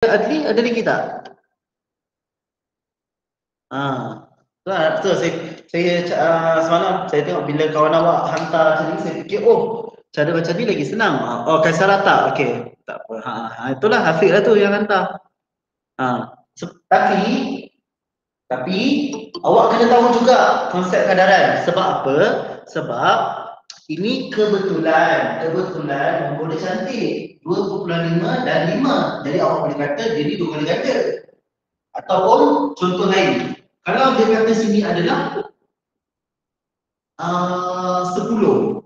Adli, ada lagi tak? Betul. Semalam saya tengok bila kawan awak hantar macam ni, saya fikir cara macam ni lagi senang. Kaisar tak? Okey, tak apa. Itulah Hafiq lah tu yang hantar. Tapi awak kena tahu juga konsep kadaran. Sebab apa? Sebab ini kebetulan nombor dia cantik 2.5 dan 5. Jadi awak boleh kata dia ni 2 kali ganda. Ataupun contoh lain, kalau dia kata sini adalah 10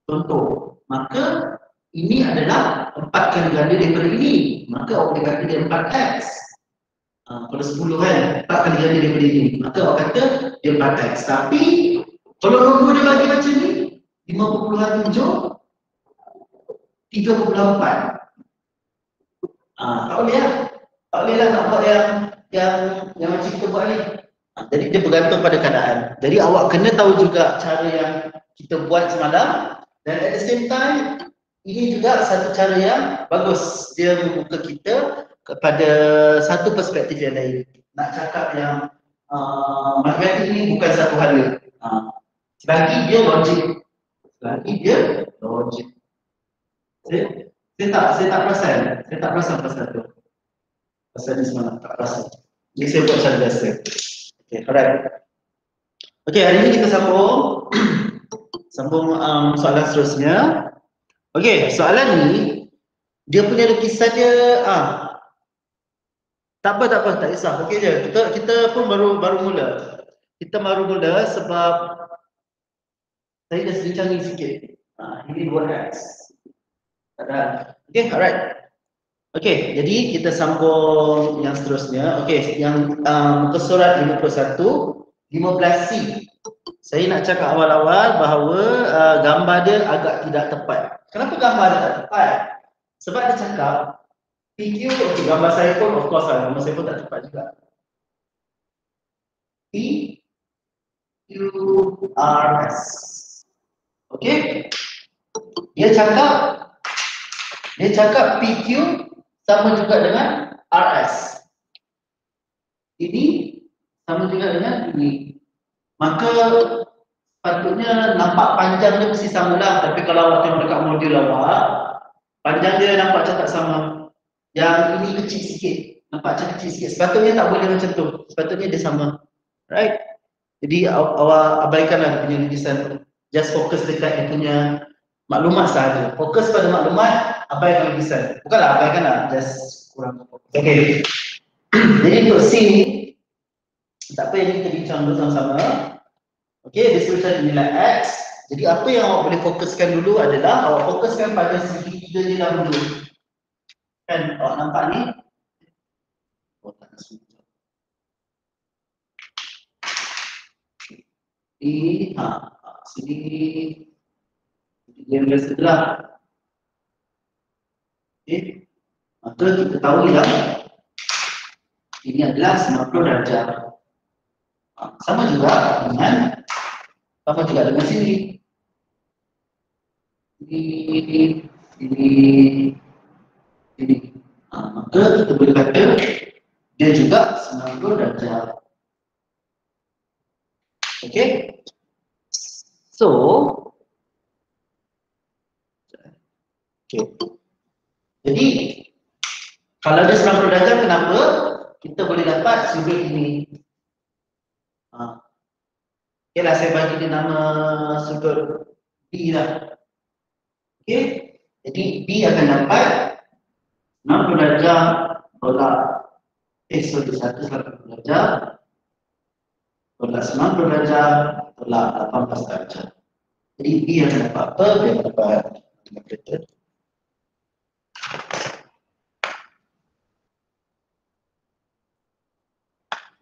contoh, maka ini adalah 4 kali ganda daripada ini, maka awak boleh kata dia 4x. Kalau 10 kan, 4 kali ganda daripada ini, maka awak kata dia 4x. Tapi kalau nombor dia bagi macam ni 5.7 3.4, tak boleh lah. Tak boleh lah nak buat yang macam kita buat ni. Jadi dia bergantung pada keadaan. Jadi awak kena tahu juga cara yang kita buat semalam, dan at the same time ini juga satu cara yang bagus. Dia membuka kita kepada satu perspektif yang lain. Nak cakap yang matematik ini bukan satu hala. Selagi dia logik. Saya tak perasan pasal tu. Pasal ni semalam tak perasan. Jadi saya buat cara biasa. Okay, alright. Okay, hari ini kita sambung soalan seterusnya. Okay, soalan ni dia punya lukisan dia tak apa, tak kisah. Okay je. Kita pun baru mula. Kita baru mula sebab saya dah sedincang ni sikit. Ini 2x. Okay, alright. Okay, jadi kita sambung yang seterusnya. Okay, yang muka surat 51, 15C. Saya nak cakap awal-awal bahawa gambar dia agak tidak tepat. Kenapa gambar dia tak tepat? Sebab dia cakap PQ, okay, gambar saya pun of course lah, gambar saya pun tak tepat juga. PQRS. Okay, dia cakap PQ sama juga dengan RS. Ini sama juga dengan ini. Maka sepatutnya nampak panjang dia mesti samalah. Tapi kalau awak tengok dekat modul awak, panjang dia nampak macam tak sama. Yang ini kecil sikit, nampak macam kecil sikit. Sepatutnya tak boleh macam tu. Sepatutnya dia sama. Right? Jadi awak abaikanlah punya lukisan. Just fokus dekat dia punya maklumat sahaja. Fokus pada maklumat, abaikan lukisan. Bukanlah abaikanlah, just kurang. Okay. Jadi untuk C ni, tak apa yang kita bincang dulu sama-sama. Okay, distribution nilai X. Jadi apa yang awak boleh fokuskan dulu adalah awak fokuskan pada segitiga dia dahulu. Kan awak nampak ni? Sini dia biasa lah. Okay. Maka kita tahu yang ini adalah 90 darjah. Sama juga dengan sini. Ini. Maka kita boleh kata dia juga 90 darjah. Okay. So, okay. Jadi kalau dia 90 darjah, kenapa kita boleh dapat sudut ini? Okay lah, saya bagi dia nama sudut B lah. Okay, jadi B akan dapat 60 darjah tolak satu 80 darjah tolak 90 darjah tolak 18 darjah. Jadi B akan dapat apa? Dia dapat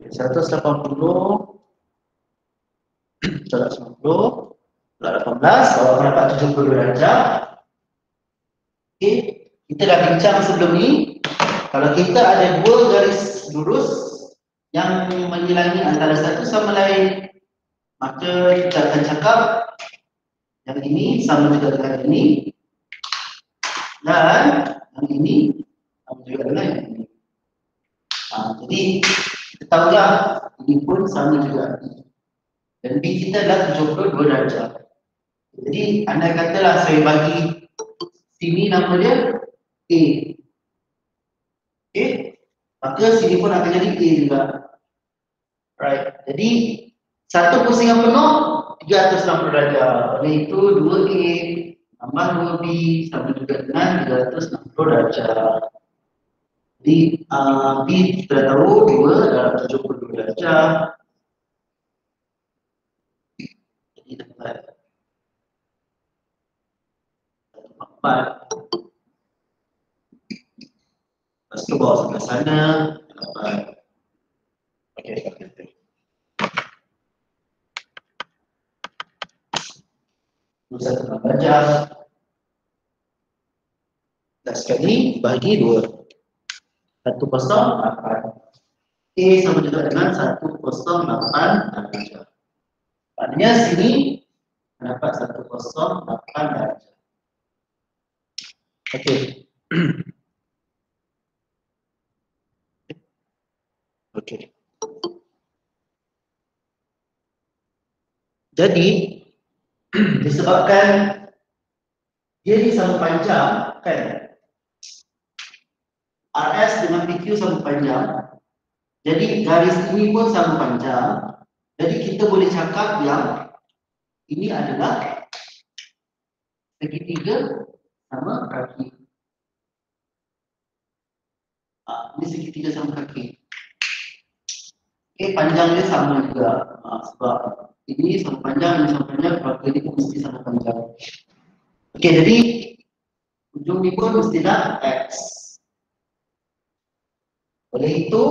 180 tolak 90 tolak 18, kalau akan dapat 72 darjah. Okay, kita dah bincang sebelum ni, kalau kita ada dua garis lurus yang menyilangi antara satu sama lain, maka kita akan cakap yang ini sama juga dengan ini, dan yang ini sama juga dengan ini. Jadi kita tahulah ini pun sama juga. Dan B kita adalah 72 darjah. Jadi anda katalah saya bagi sini nama dia A. Okay. Maka sini pun akan jadi A juga. Right. Jadi satu pusingan penuh 360 darjah. Oleh itu 2A tambah 2B sama juga dengan 360 darjah. Jadi B kita tahu 2 dalam 72 darjah. Jadi dapat 4. Lepas tu bawa sebelah sana dapat. Okey. Satu darjah. Dan sekali bagi 2. 108. A sama juga dengan 108 darjah. Maknanya sini dapat 108 darjah. Okey. Okey. Jadi disebabkan dia ni sama panjang kan, RS dengan PQ sama panjang, jadi garis ini pun sama panjang. Jadi kita boleh cakap yang ini adalah segitiga sama kaki. Ini segitiga sama kaki. Panjangnya sama juga. Sebab ini sama panjang, ini sama panjang, maka ini pun mesti sama panjang. Jadi ujung ni pun mestilah X. Oleh itu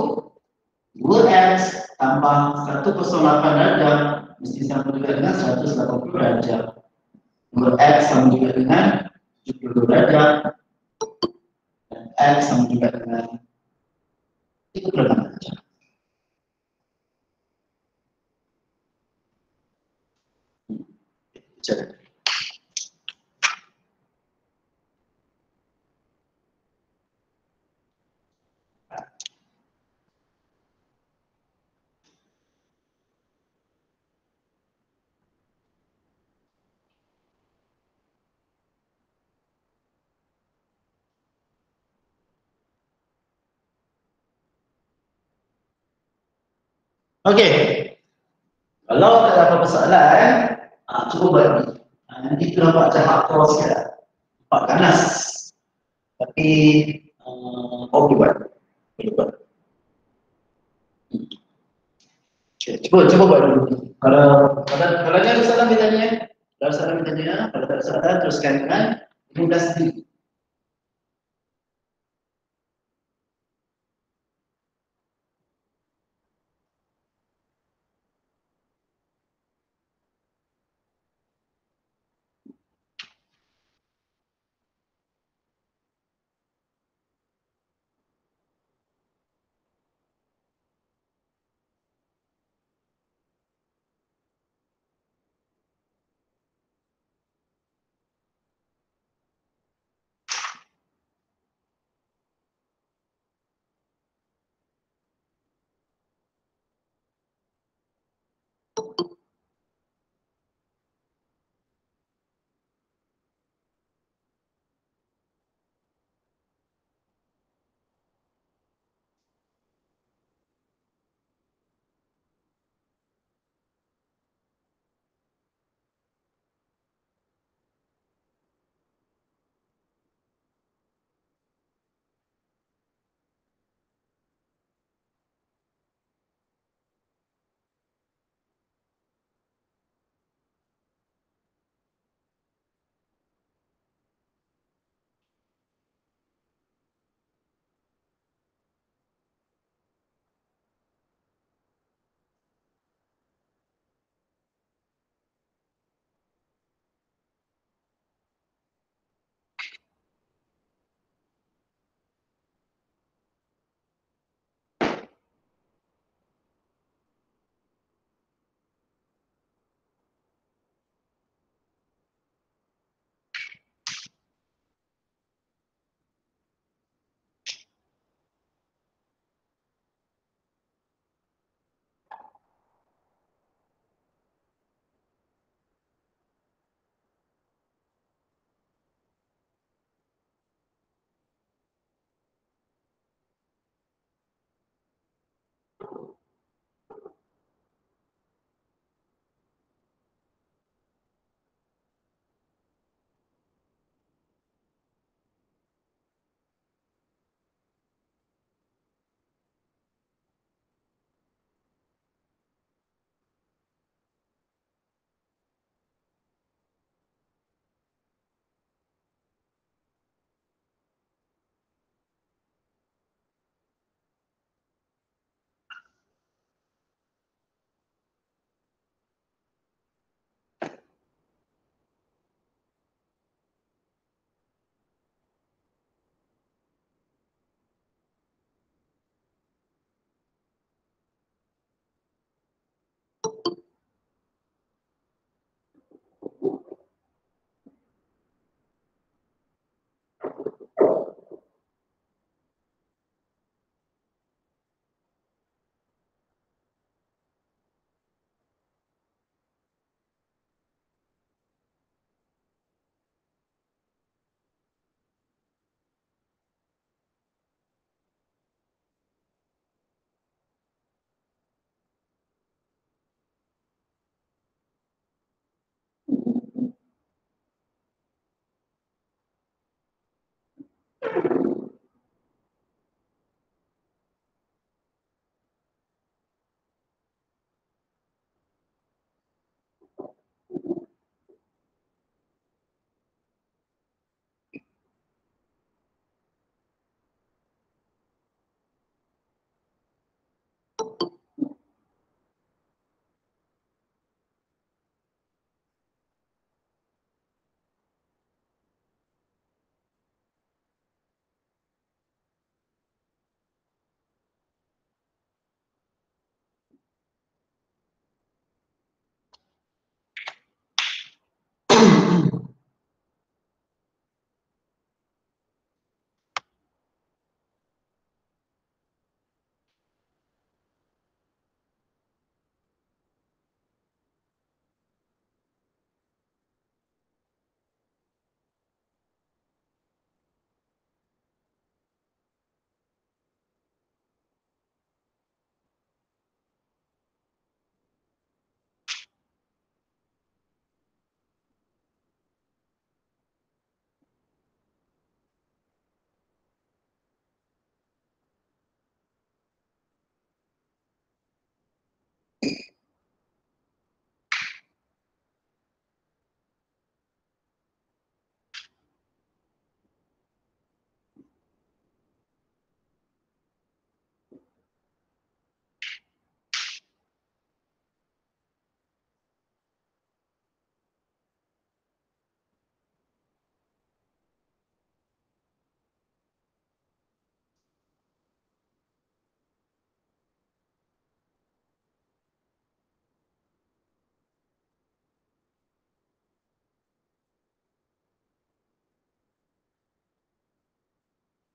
2X tambah 108 darjah mesti sama juga dengan 180 darjah. 2X sama juga dengan 70 darjah dan X sama juga dengan 36 darjah. Jadi okey. Kalau tak ada apa-apa soalan, cuba buat ni. Nanti tu nampak macam hardcore sikit. Nampak ganas. Tapi boleh buat. Boleh buat. Okay, cuba buat dulu. Kalau ada soalan kita tanya. Kalau ada soalan kita tanya, kalau tak ada soalan teruskan dengan 15 D.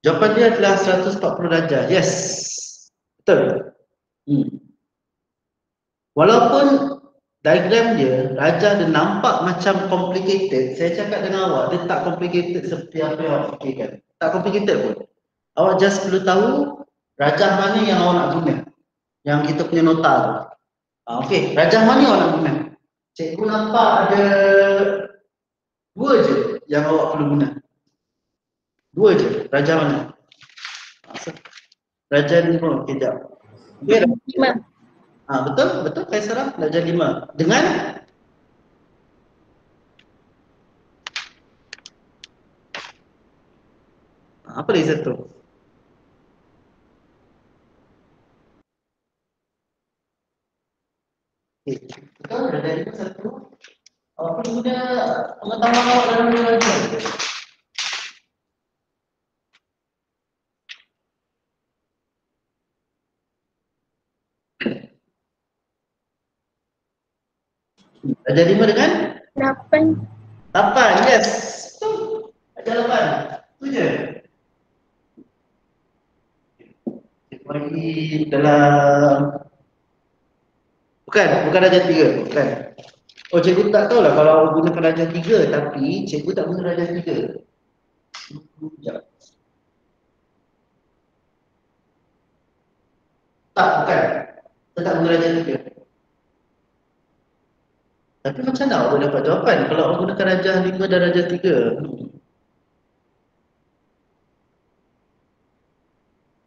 Jawapan dia adalah 140 darjah. Yes. Betul. Walaupun diagram dia, Raja dia nampak macam complicated, saya cakap dengan awak, dia tak complicated seperti apa yang awak fikirkan. Tak complicated pun. Awak just perlu tahu rajah mana yang awak nak guna. Yang kita punya nota tu. Okey, rajah mana awak nak guna? Cikgu nampak ada dua je yang awak perlu guna. Dua je, rajah mana? Rajah ni pun, kejap. Okay, betul, betul Kaisarah, rajah 5. Dengan apa lagi satu? Betul, rajah 5 satu. Awak perlu guna pengetahuan awak dalam rajah. Rajah 5 dengan? 8. 8, yes. Betul. Rajah 8. Itu je. Lagi dalam bukan rajah 3, bukan. Oh, cikgu tak tahulah kalau awak gunakan rajah 3, tapi cikgu tak guna rajah 3. Sekejap. Tak, bukan. Saya tak guna rajah 3. Tapi macam mana awak dapat jawapan kalau awak gunakan rajah 5 dan rajah 3?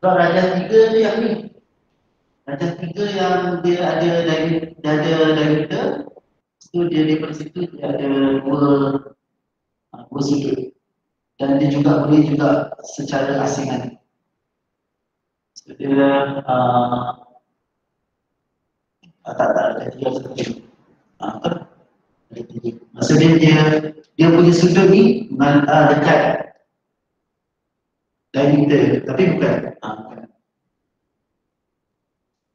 Kalau rajah 3 tu yang ni. Rajah 3 yang dia ada diameter. Itu dia daripada situ dia ada dua sudut. Dan dia juga boleh juga secara asingan. So, dia tak ada dia seperti maksudnya dia punya sudut ni dekat diameter, tapi bukan.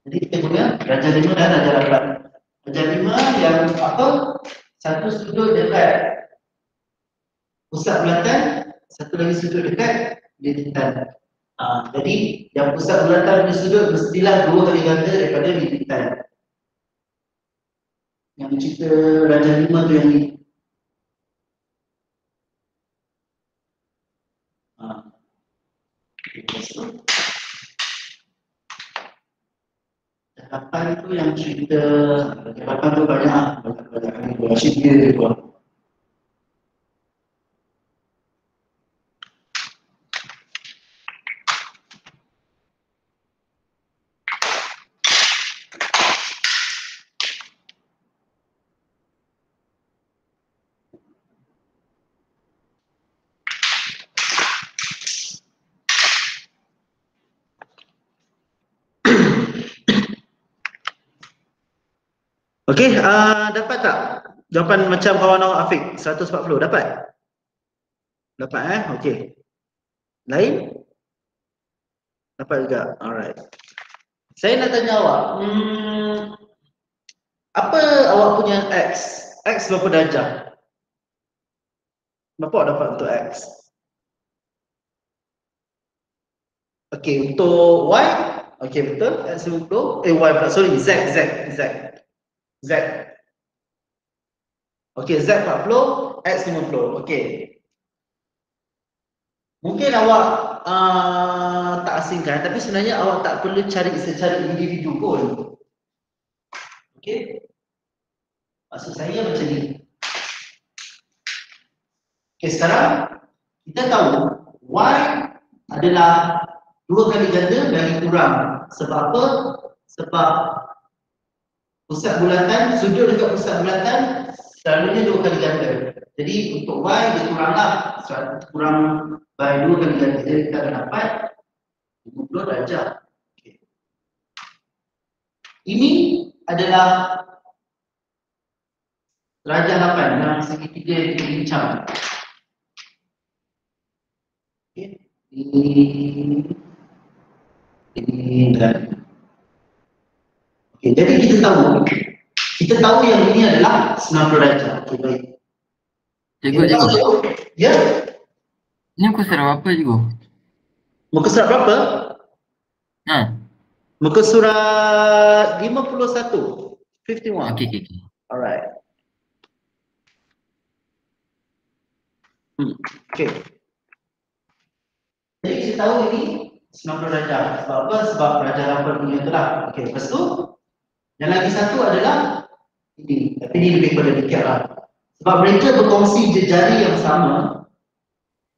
Jadi kita guna rajah 5 dan rajah 8. Rajah 5 yang apa? Satu sudut dekat pusat bulatan, satu lagi sudut dekat lintisan. Jadi yang pusat bulatan punya sudut mestilah 2 kali ganda daripada lintisan. Yang cerita rajah 5 tu yang ni. Jawapan tu yang cerita, jawapan tu banyak cerita dia tu. Okey, dapat tak? Jawapan macam kawan awak Afiq, 140, dapat? Dapat okey. Lain? Dapat juga. Alright. Saya nak tanya awak, apa awak punya X? X berapa darjah? Berapa awak dapat untuk X? Okey, untuk Y? Okey, betul. X 50. Y pula, sorry, Z. Okey, Z 40, X 50. Okey. Mungkin awak tak asingkan, tapi sebenarnya awak tak perlu cari secara individu pun. Okey. Maksud saya macam ni. Okey, sekarang kita tahu Y adalah 2 kali ganda dari kurang. Sebab apa? Sebab pusat bulatan, sudut dekat pusat bulatan selalunya 2 kali ganda. Jadi untuk Y dia kuranglah, kurang by 2 kali ganda. Jadi kita akan dapat 50 darjah. Okay. Ini adalah darjah 8 dalam segitiga yang kita bincang. Okay. Ini dan okay, jadi kita tahu yang ini adalah 90 darjah. Okay, baik. Cikgu. Ya. Ini muka surat apa cikgu? Muka surat berapa? Muka surat 51. 51. Okey. Alright. Okay. Jadi kita tahu ini 90 darjah. Sebab apa? Sebab darjah 8 punya itulah. Okey, lepas tu yang lagi satu adalah ini. Tapi ini lebih pada dikit lah. Sebab mereka berkongsi jejari yang sama.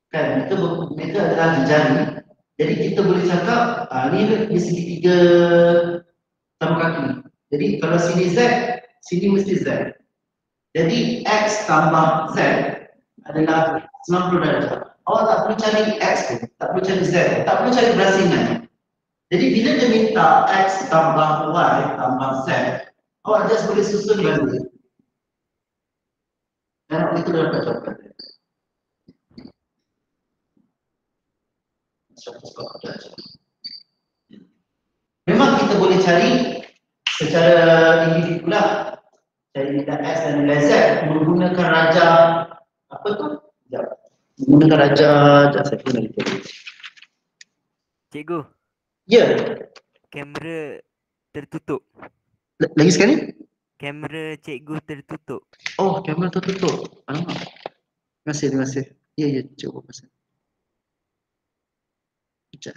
Kan, mereka adalah jejari. Jadi kita boleh cakap ini segitiga sama kaki. Jadi kalau sini Z, sini mesti Z. Jadi X tambah Z adalah 90 darjah. Awak tak perlu cari X pun, tak perlu cari Z, tak perlu cari berasingan. Jadi bila dia minta X tambah Y tambah Z, awak just boleh susun balik. Dan itu dah dapat jawapan. Memang kita boleh cari secara individu lah. Cari nilai X dan nilai Z menggunakan raja apa tu? Menggunakan raja, saya pun nak lupa. Cikgu. Ya. Kamera tertutup. Lagi sekali? Kamera cikgu tertutup. Oh, kamera tertutup. Alamak. Terima kasih. Ya, cuba pasal. Sekejap.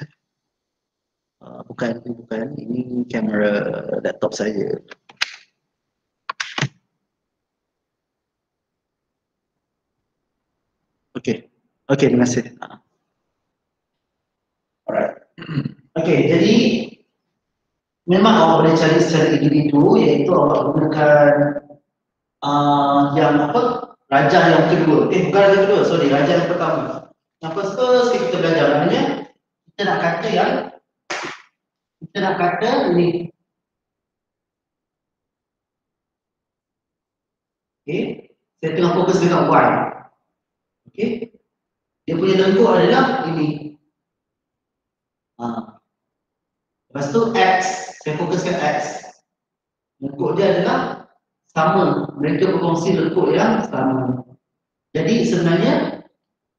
Bukan. Ini kamera laptop saya. Okey, terima kasih. Alright. Okey, jadi memang awak boleh cari secara individu, iaitu awak gunakan yang apa? Raja yang kedua. Bukan raja kedua, sorry, raja yang pertama. Yang first kita belajar, maknanya kita nak kata ini. Okey, saya tengah fokus dekat Y. Okey. Dia punya lengkuk adalah ini. Lepas tu X, saya fokuskan X. Lengkuk dia adalah sama. Mereka berkongsi lengkuk yang sama. Jadi sebenarnya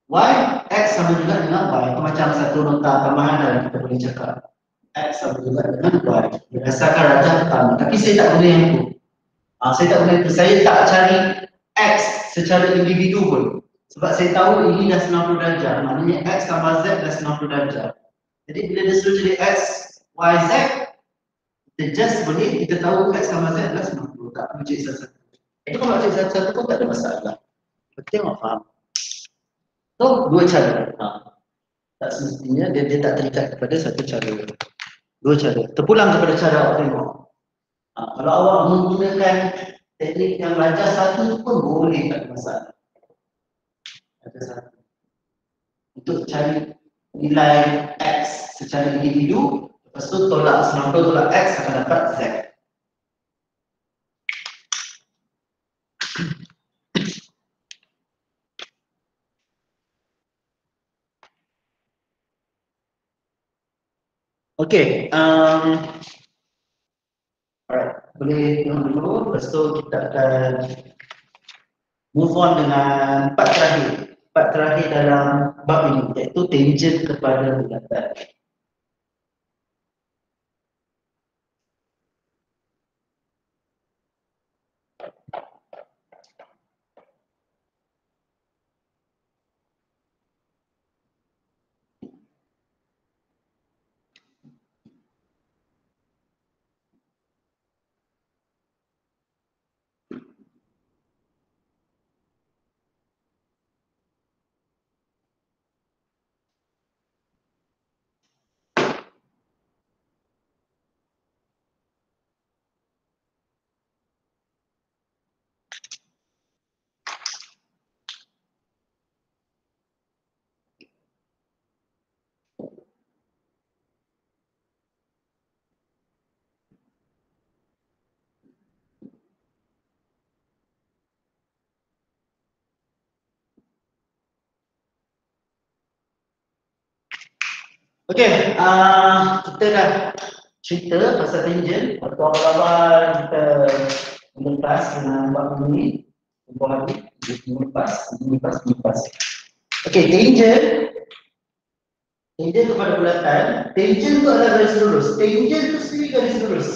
Y, X sama juga dengan Y. Itu macam satu nota tambahan yang kita boleh cakap. X sama juga dengan Y. Berdasarkan raja pertama. Tapi saya tak guna yang itu. Saya tak cari X secara individu pun. Sebab saya tahu ini dah 90 darjah. Maknanya X tambah Z dah 90 darjah. Jadi bila dia suruh jadi X, Y, Z, kita just boleh, kita tahu X tambah Z dah 90. Tak perlu cari satu-satu. Itu kalau cari satu-satu pun tak ada masalah. Penting awak faham. So, dua cara. Tak semestinya dia tak terikat kepada satu cara. Dua cara. Terpulang kepada cara awak tengok. Kalau awak menggunakan teknik yang raja satu pun boleh, tak ada masalah. Raja satu. Untuk cari nilai X secara individu, lepas tu tolak 90 tolak X akan dapat Z. Okay, alright, boleh tengok dulu, lepas tu kita akan move on dengan part terakhir dalam bab ini, iaitu tangent kepada bulatan. Okay, kita dah cerita pasal tangent. Waktu awal-awal kita mengepas dengan bab ini, mengepas. Okay, tangent kepada bulatan. Tangent itu adalah garis lurus. Tangent itu sendiri garis lurus.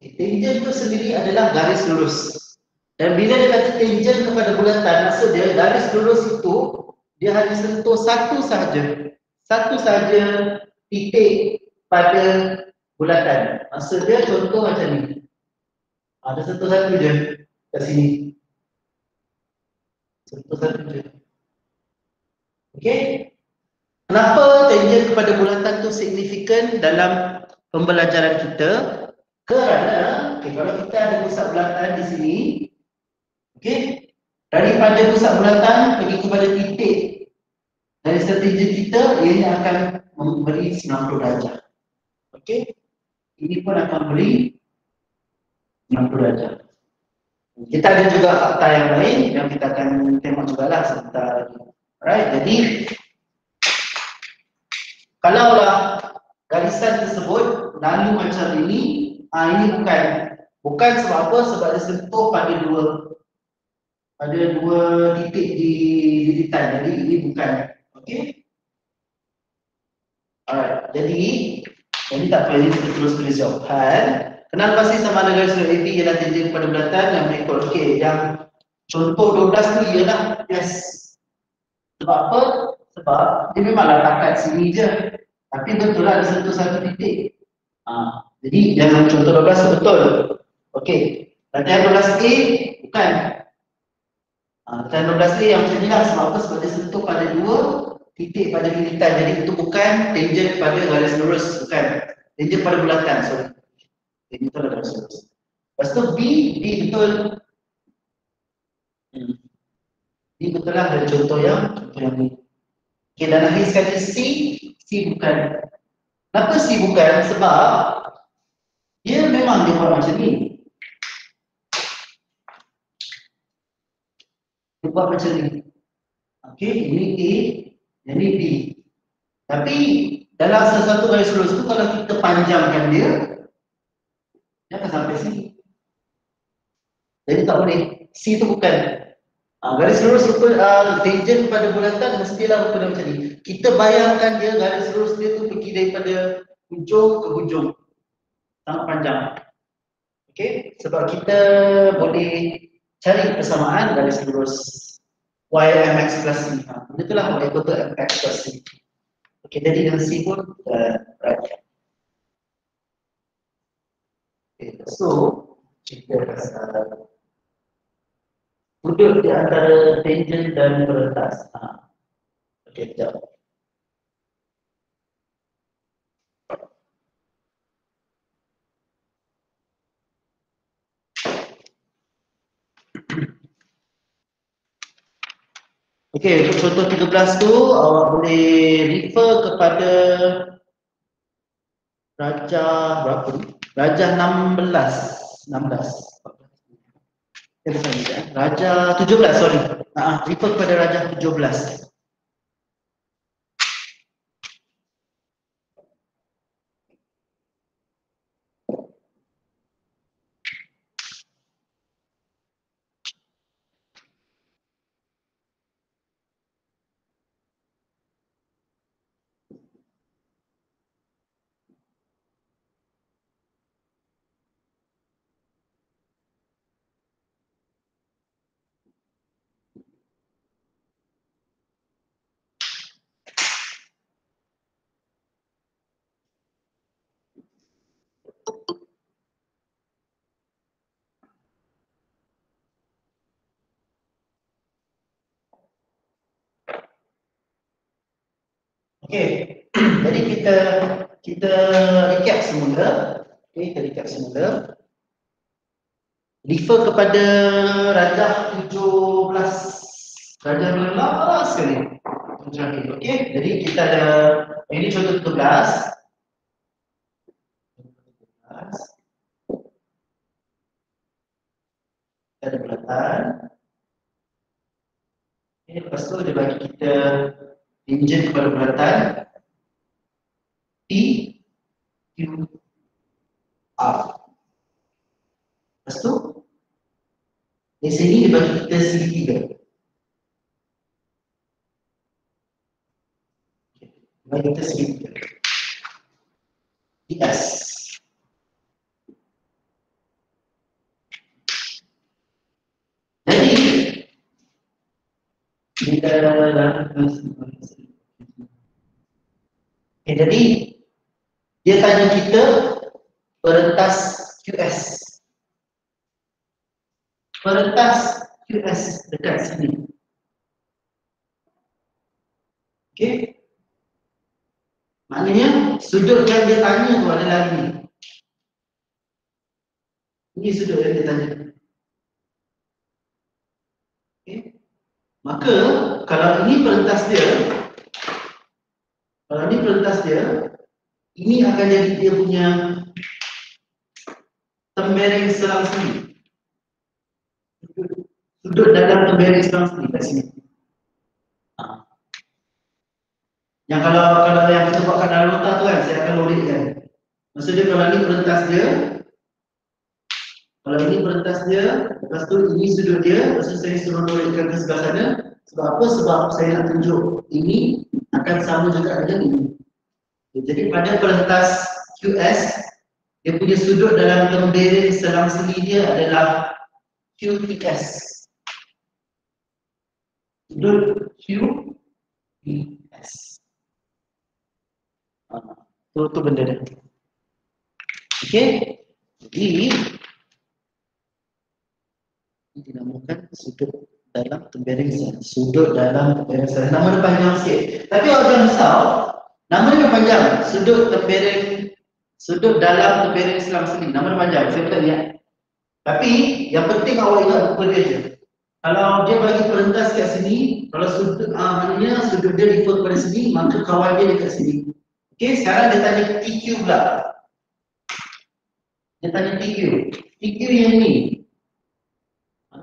Tangent itu sendiri adalah garis lurus. Dan bila dia kata tangent kepada bulatan, maksud dia garis lurus itu dia hanya sentuh satu sahaja titik pada bulatan. Maksud dia contoh macam ni. Ada sentuh satu je kat sini. Sentuh satu je. Okey? Kenapa tangent kepada bulatan tu signifikan dalam pembelajaran kita? Kerana kalau kita ada pusat bulatan di sini, okey, daripada pusat bulatan pergi kepada titik dari tangent kita, ini akan memberi 90 darjah. Okey, ini pun akan beri 90 darjah. Kita ada juga fakta yang lain yang kita akan tengok jugalah sebentar lagi. Alright, jadi kalaulah garisan tersebut lalu macam ini, ini bukan sebab apa, sebab dia sentuh pada dua titik di lilitan. Jadi ini bukan. Okey. Alright. Jadi tak apa, ini kita terus tulis jawapan. Kenal pasti sama ada garis AB ialah tangent kepada bulatan yang berikut. Okey, yang contoh 12 tu ialah yes. Sebab apa? Sebab dia memanglah takat sini je. Tapi betul lah dia sentuh satu titik. Jadi jangan contoh 12 tu betul. Okey. Latihan 12A bukan. Latihan 12A yang macam ni lah. Sebab apa? Sebab dia sentuh pada dua titik pada lilitan. Jadi itu bukan tangent pada garis lurus. Bukan. Tangent pada bulatan. Sorry. Tangent pada garis lurus. Lepas tu B betul. B betul lah dari contoh yang ni. Okey, dan akhir sekali C bukan. Kenapa C bukan? Sebab dia memang dia buat macam ni. Dia buat macam ni. Okey, ini A, ini B. Tapi dalam sesuatu garis lurus tu kalau kita panjangkan dia akan sampai sini. Jadi tak boleh. C tu bukan. Garis lurus tangent pada bulatan mestilah pada macam ni. Kita bayangkan dia garis lurus dia tu pergi daripada hujung ke hujung. Sangat panjang. Okey, sebab kita boleh cari persamaan garis lurus YMX plus C. Itulah Y equal to MX plus C. Okey, jadi dengan C pun right. Okay, so kita pasal duduk di antara tangent dan peretas. Okey, sekejap. Okey, untuk contoh 13 tu awak boleh refer kepada rajah berapa ni? Rajah 16. Rajah 17, sorry. Refer kepada rajah 17. Okey. Jadi kita recap semula. Okey, kita recap semula. Refer kepada rajah 17. Rajah 12 sekali. Terakhir. Okey. Jadi kita ada ini contoh 17. Kita ada bulatan. Okay, lepas tu dia bagi kita engine kepada bulatan P, Q, R. Lepas tu di sini dia bagi kita segitiga. Dia bagi kita segitiga. DS. Jadi jadi dia tanya kita perentas QS. Perentas QS dekat sini. Okey. Maknanya sudut yang dia tanya tu adalah ini. Ini sudut yang dia tanya. Okey. Maka kalau ini perentas dia, ini akan jadi dia punya tembereng selang sini. Sudut dalam tembereng selang sini kat sini. Yang kalau yang kita buat kat dalam nota tu kan, saya akan lorikkan. Maksudnya kalau ini perentas dia, kalau ini perentas dia, lepas tu ini sudut dia, lepas tu saya suruh lorikkan ke sebelah sana. Sebab apa? Sebab saya nak tunjuk ini akan sama juga dengan ini. Jadi pada perentas QS, dia punya sudut dalam tembereng selang seli dia adalah QTS. Sudut QTS. Tu benda dia. Okey. Jadi ini dinamakan sudut dalam tembereng selang. Sudut dalam tembereng selang. Nama dia panjang sikit. Tapi awak jangan risau. Nama dia panjang. Sudut dalam tembereng selang seli. Nama dia panjang. Saya tak lihat. Tapi yang penting awak ingat rupa dia je. Kalau dia bagi perentas kat sini, kalau sudut maknanya sudut dia refer kepada sini, maka kawan dia dekat sini. Okey, sekarang dia tanya TQ pula. Dia tanya TQ. TQ yang ni.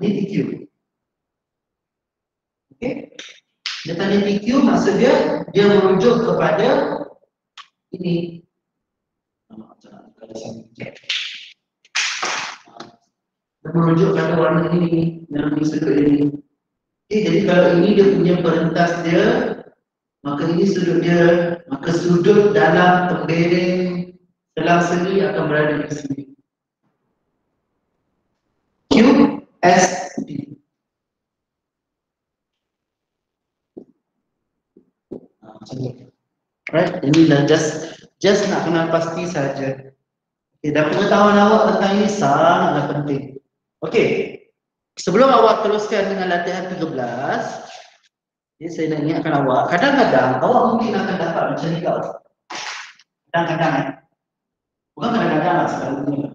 Ini TQ. Okey. Dia tanya TQ, maksud dia merujuk kepada ini. Dia merujuk kepada warna ini yang di sudut ini. Okay, jadi kalau ini dia punya perentas dia, maka ini sudut dia, maka sudut dalam tembereng selang seli akan berada di sini. QSD. Right, inilah just nak kenal pasti saja. Okay, dan pengetahuan awak tentang ini sangatlah penting. Okey. Sebelum awak teruskan dengan latihan 13, saya nak ingatkan awak, kadang-kadang awak mungkin akan dapat macam ni tau. Kadang-kadang bukan kadang-kadang lah selalunya.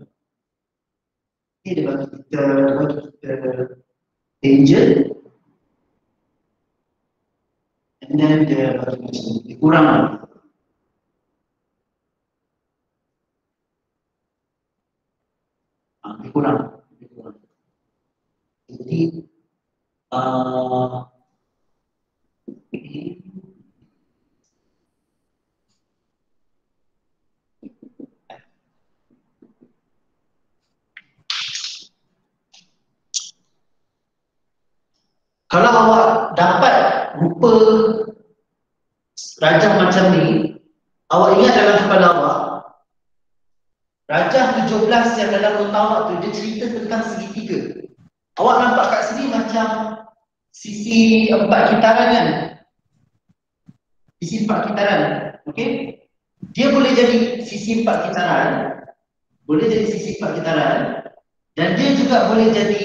Okay, dia bagi kita tangent. And then dia bagi macam ni, kurang lagi. Kurang. Jadi kalau awak dapat rupa rajah macam ni, awak ingat dalam kepala awak, rajah 17 yang dalam nota awak tu, dia cerita tentang segitiga. Awak nampak kat sini macam sisi 4 kitaran kan? Sisi 4 kitaran, okey? Dia boleh jadi sisi 4 kitaran, dan dia juga boleh jadi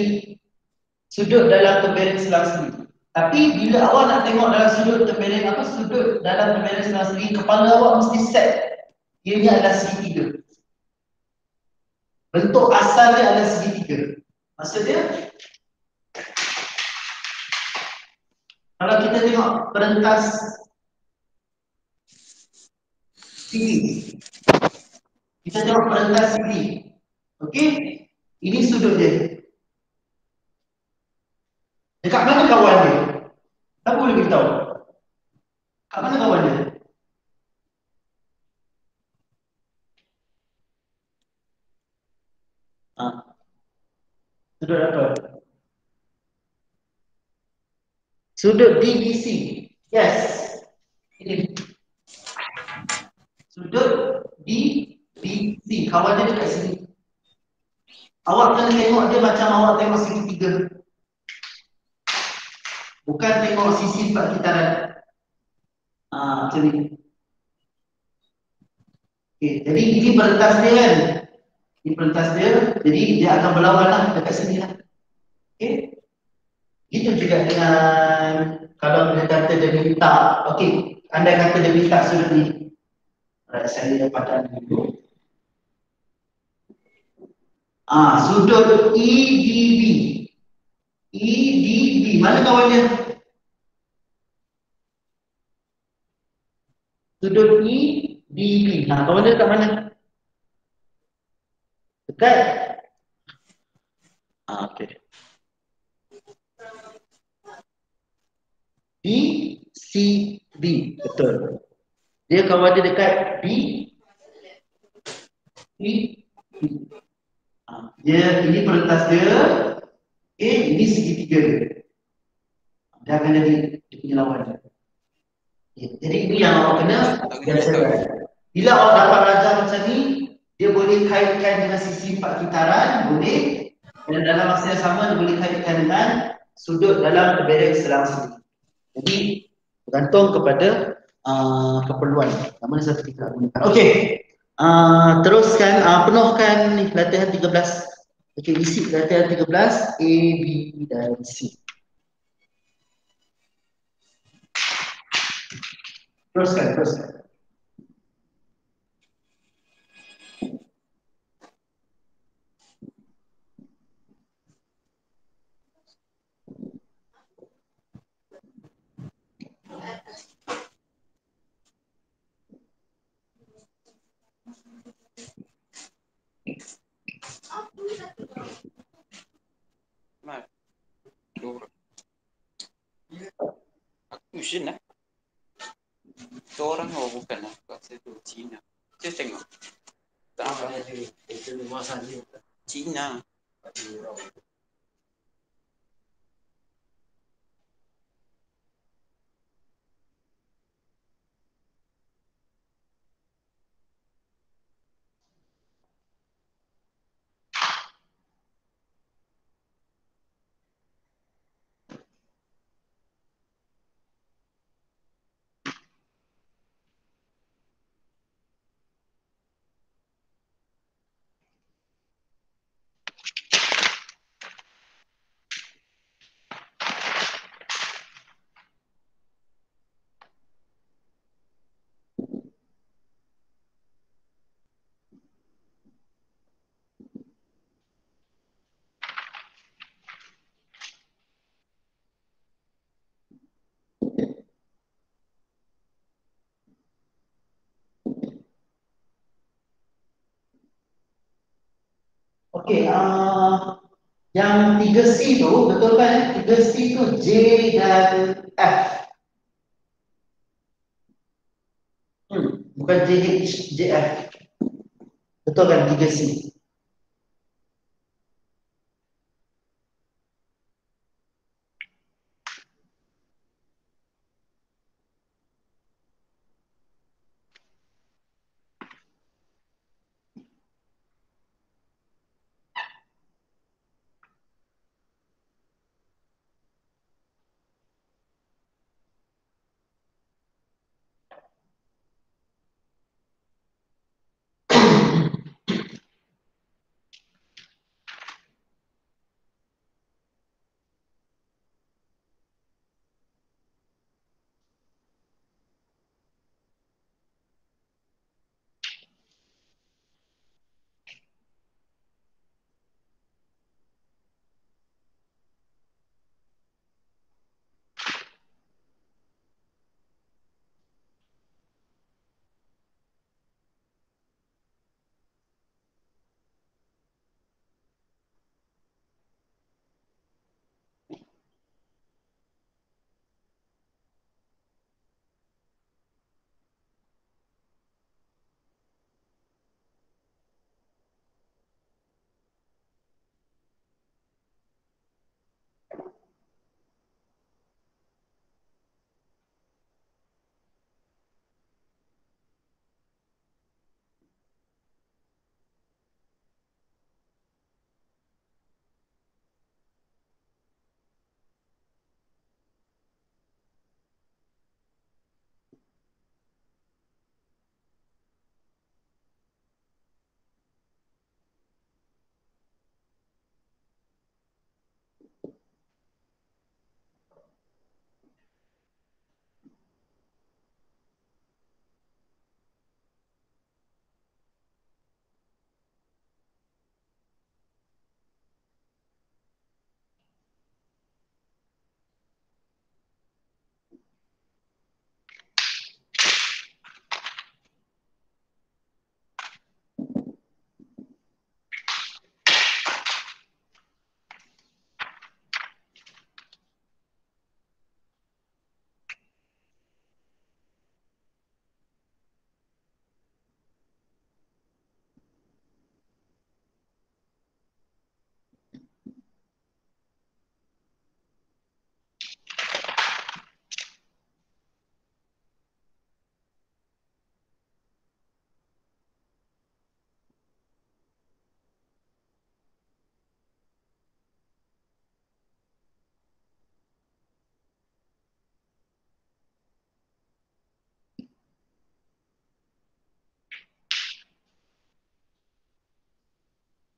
sudut dalam tembereng selang seli. Tapi bila awak nak tengok dalam sudut tempelan sudut dalam tempelan sebelah segi, kepala awak mesti set. Ianya adalah segitiga. Bentuk asal dia adalah segitiga. Maksudnya, kalau kita tengok perentas sini, kita tengok perentas sini. Okey? Ini sudut dia. Dekat mana kawan dia? Siapa boleh beritahu? Kat mana kawan dia? Sudut apa? Sudut DBC. Yes. Ini. Sudut DBC. Kawan dia dekat sini. Awak kena tengok dia macam awak tengok segitiga. Bukan tengok sisi empat kitaran. Macam ni. Okay, jadi ini perentas dia kan. Ini perentas dia. Jadi dia akan berlawan lah dekat sini lah. Okay. Itu juga dengan kalau dia kata dia minta. Okay. Andai kata dia minta sudut ni. Saya dapatkan dulu. Sudut EDB. EDB. Mana kawan dia? Sudut EDB. Kawan dia dekat mana? Dekat? Okay. BCB. Betul. Dia kawan dia dekat B. Dia ini perentas dia. Ini segitiga dia. Dia akan jadi dia punya lawan dia. Jadi ini yang awak kena biasakan. Bila awak dapat rajah macam ni, dia boleh kaitkan dengan sisi empat kitaran, boleh. Dan dalam masa yang sama dia boleh kaitkan dengan sudut dalam keberadaan selang sendiri. Jadi bergantung kepada keperluan mana satu kita gunakan. Okey. Teruskan penuhkan ni latihan 13. Okey, isi latihan 13 A, B dan C. Teruskan. Aku Asian lah. Itu orang apa bukan lah. Bahasa itu Cina. Saya tengok. Tak apa. Cina. Okey, yang 3C tu betul kan? 3C tu J dan F. Bukan JH, JF. Betul kan 3C?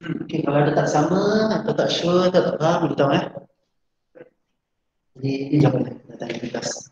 Okay, kalau ada tak sama atau tak sure atau tak faham, beritahu Jadi ini jawapan data integritas.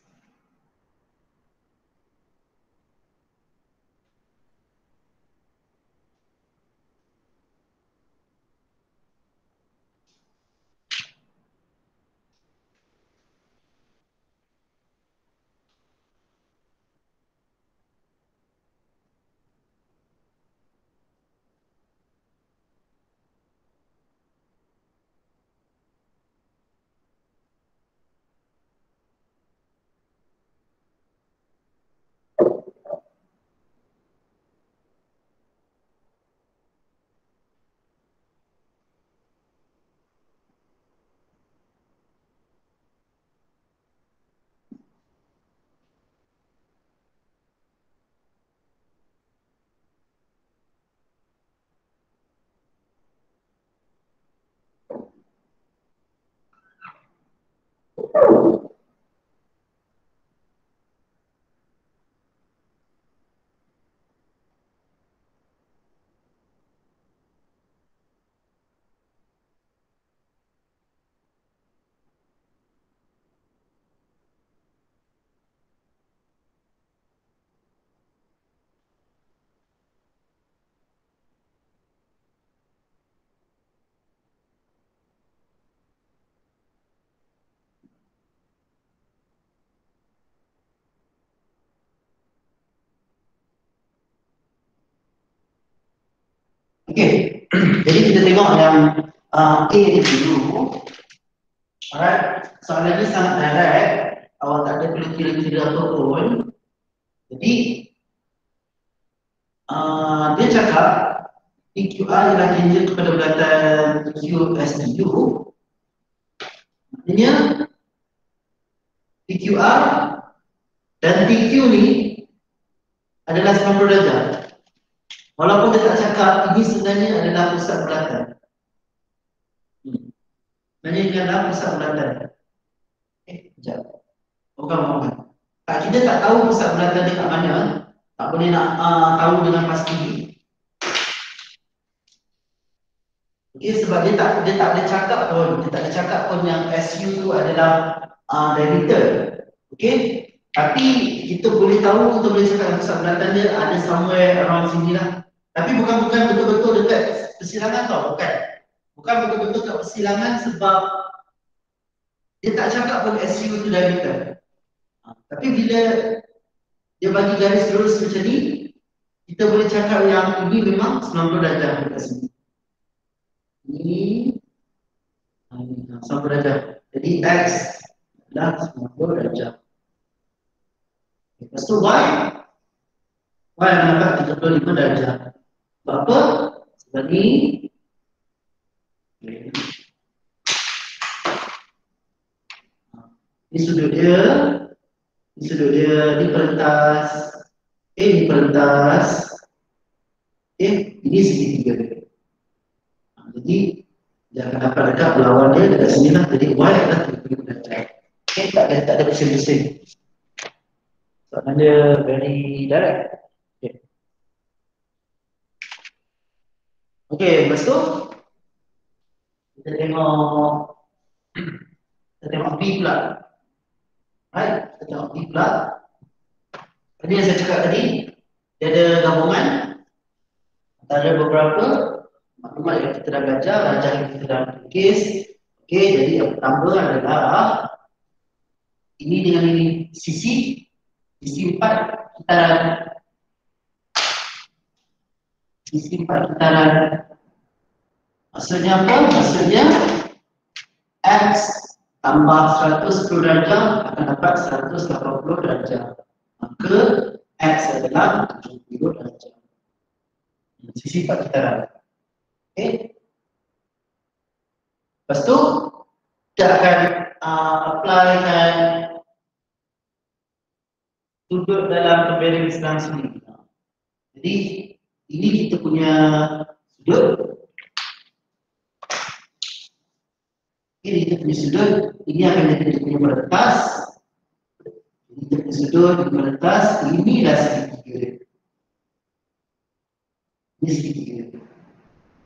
Okey, jadi kita tengok yang A ni dulu. Alright, soalan ni sangat direct. Awak tak ada perlu kira-kira apa pun. Jadi, dia cakap PQR ialah tangent kepada bulatan QSDU. Maksudnya, PQR dan PQ ni adalah 90 darjah. Walaupun dia tak cakap, ini sebenarnya adalah pusat bulatan. Sebenarnya ini adalah pusat bulatan. Sekejap. Bukan. Kita tak tahu pusat bulatan dia kat mana, tak boleh nak tahu dengan pasti. Sebab dia tak ada cakap pun, yang SU tu adalah diameter. Okey. Tapi kita boleh tahu, kita boleh cakap pusat bulatan dia ada somewhere around sini lah. Tapi bukan betul-betul dekat persilangan tau, bukan. Bukan betul-betul dekat persilangan sebab dia tak cakap pun SU tu diameter. Tapi bila dia bagi garis lurus macam ni, kita boleh cakap yang ini memang 90 darjah dekat sini. Ini 90 darjah. Jadi X adalah 90 darjah. Lepas tu Y mendapat 35 darjah. Sebab apa? Sebab ni ini sudut dia, di perentas, di perentas, ini segitiga. Jadi jangan dapat dekat lawan dia dekat sini lah. Jadi Y adalah 35 darjah. Tak ada pusing-pusing. Soalan dia very direct. Okey, lepas tu kita tengok B pula. Right, kita tengok B pula. Tadi yang saya cakap tadi, dia ada gabungan antara beberapa maklumat yang kita dah belajar, rajah yang kita dah lukis. Okey, jadi yang pertama adalah ini dengan ini sisi 4 kitaran. Sisi 4 kitaran. Maksudnya apa? Maksudnya X tambah 110 darjah akan dapat 180 darjah. Maka X adalah 70 darjah. Sisi 4 kitaran. Okey. Lepas tu kita akan applykan sudut dalam pembearing sebelah sini. Jadi ini kita punya sudut. Ini kita punya sudut. Ini akan jadi kita punya perentas. Ini kita punya sudut, ini perentas. Inilah segitiga. Ini segitiga.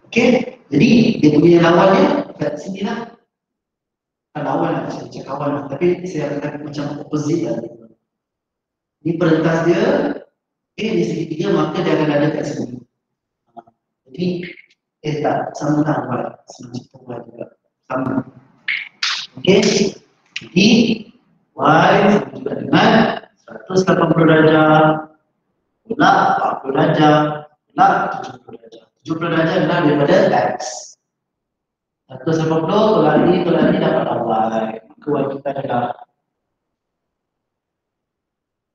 Okey. Jadi dia punya lawannya kat sini lah. Bukan lawan lah, saya cakap kawan lah. Tapi saya akan macam opposite lah. Ini perentas dia, di segitiga maka dia akan ada kat sini. Jadi tak sama lah buat semacam buat juga sama. Okey. Jadi Y juga dengan 180 darjah pula 40 darjah pula 70 darjah. 70 darjah adalah daripada X. 180 tolak ini dapat Y. Maka Y kita adalah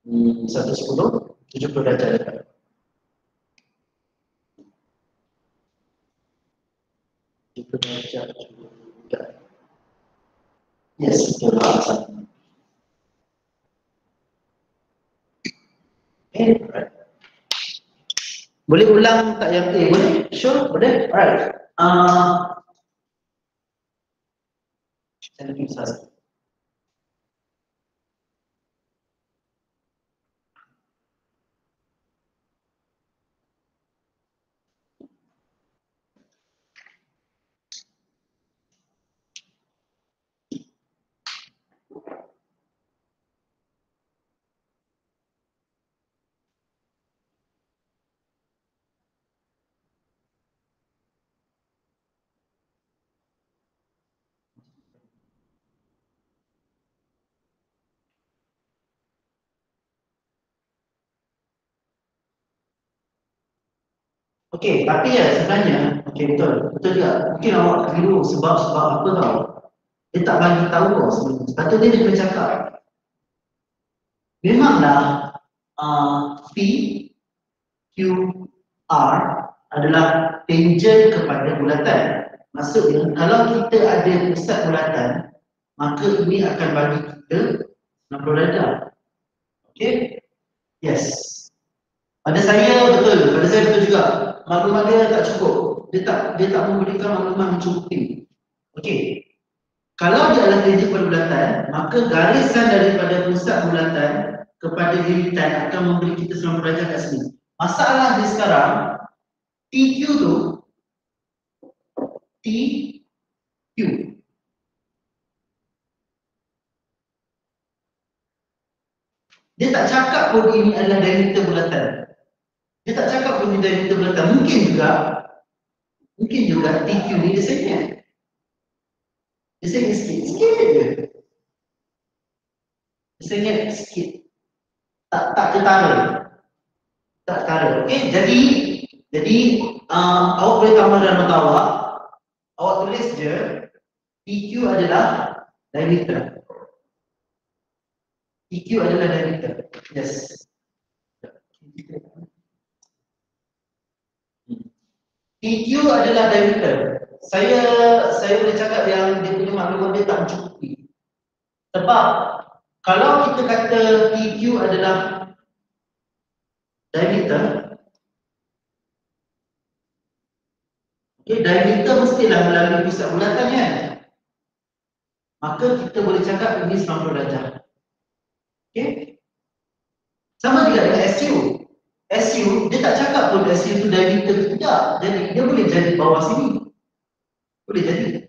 110, 70 darjah dekat. Yes, betul lah. Okay, alright. Boleh ulang tak yang A? Boleh? Sure, boleh? Alright. Saya lagi besar. Okey, tapi ya sebenarnya, okey betul juga. Mungkin awak keliru sebab apa tau? Dia tak bagi tahu kau sebenarnya. Sepatutnya dia bercakap. Memanglah P, Q, R adalah tangent kepada bulatan. Maksudnya kalau kita ada pusat bulatan, maka ini akan bagi kita 90 darjah. Okey? Yes. Pada saya betul juga. Maklumat dia tak cukup. Dia tak memberikan maklumat mencukupi. Okey. Kalau dia adalah tangent kepada bulatan, maka garisan daripada pusat bulatan kepada limitan akan memberi kita 90 darjah kat sini. Masalah dia sekarang, TQ tu TQ. Dia tak cakap pun ini adalah diameter bulatan. Dia tak cakap pun ini diameter bulatan. Mungkin juga TQ ni dia sengit. Dia sengit sikit je. Dia sengit sikit. Tak ketara. Tak ketara. Okey, jadi awak boleh tambah dalam mata awak. Awak tulis je TQ adalah diameter. TQ adalah diameter. Yes. TQ adalah diameter. Saya boleh cakap yang dia punya maklumat dia tak mencukupi. Sebab kalau kita kata TQ adalah diameter, diameter mestilah melalui pusat bulatan kan? Maka kita boleh cakap ini 90 darjah. Okey? Sama juga dengan SU. SU, dia tak cakap pun SU itu diameter ke tidak. Jadi dia boleh jadi bawah sini. Boleh jadi.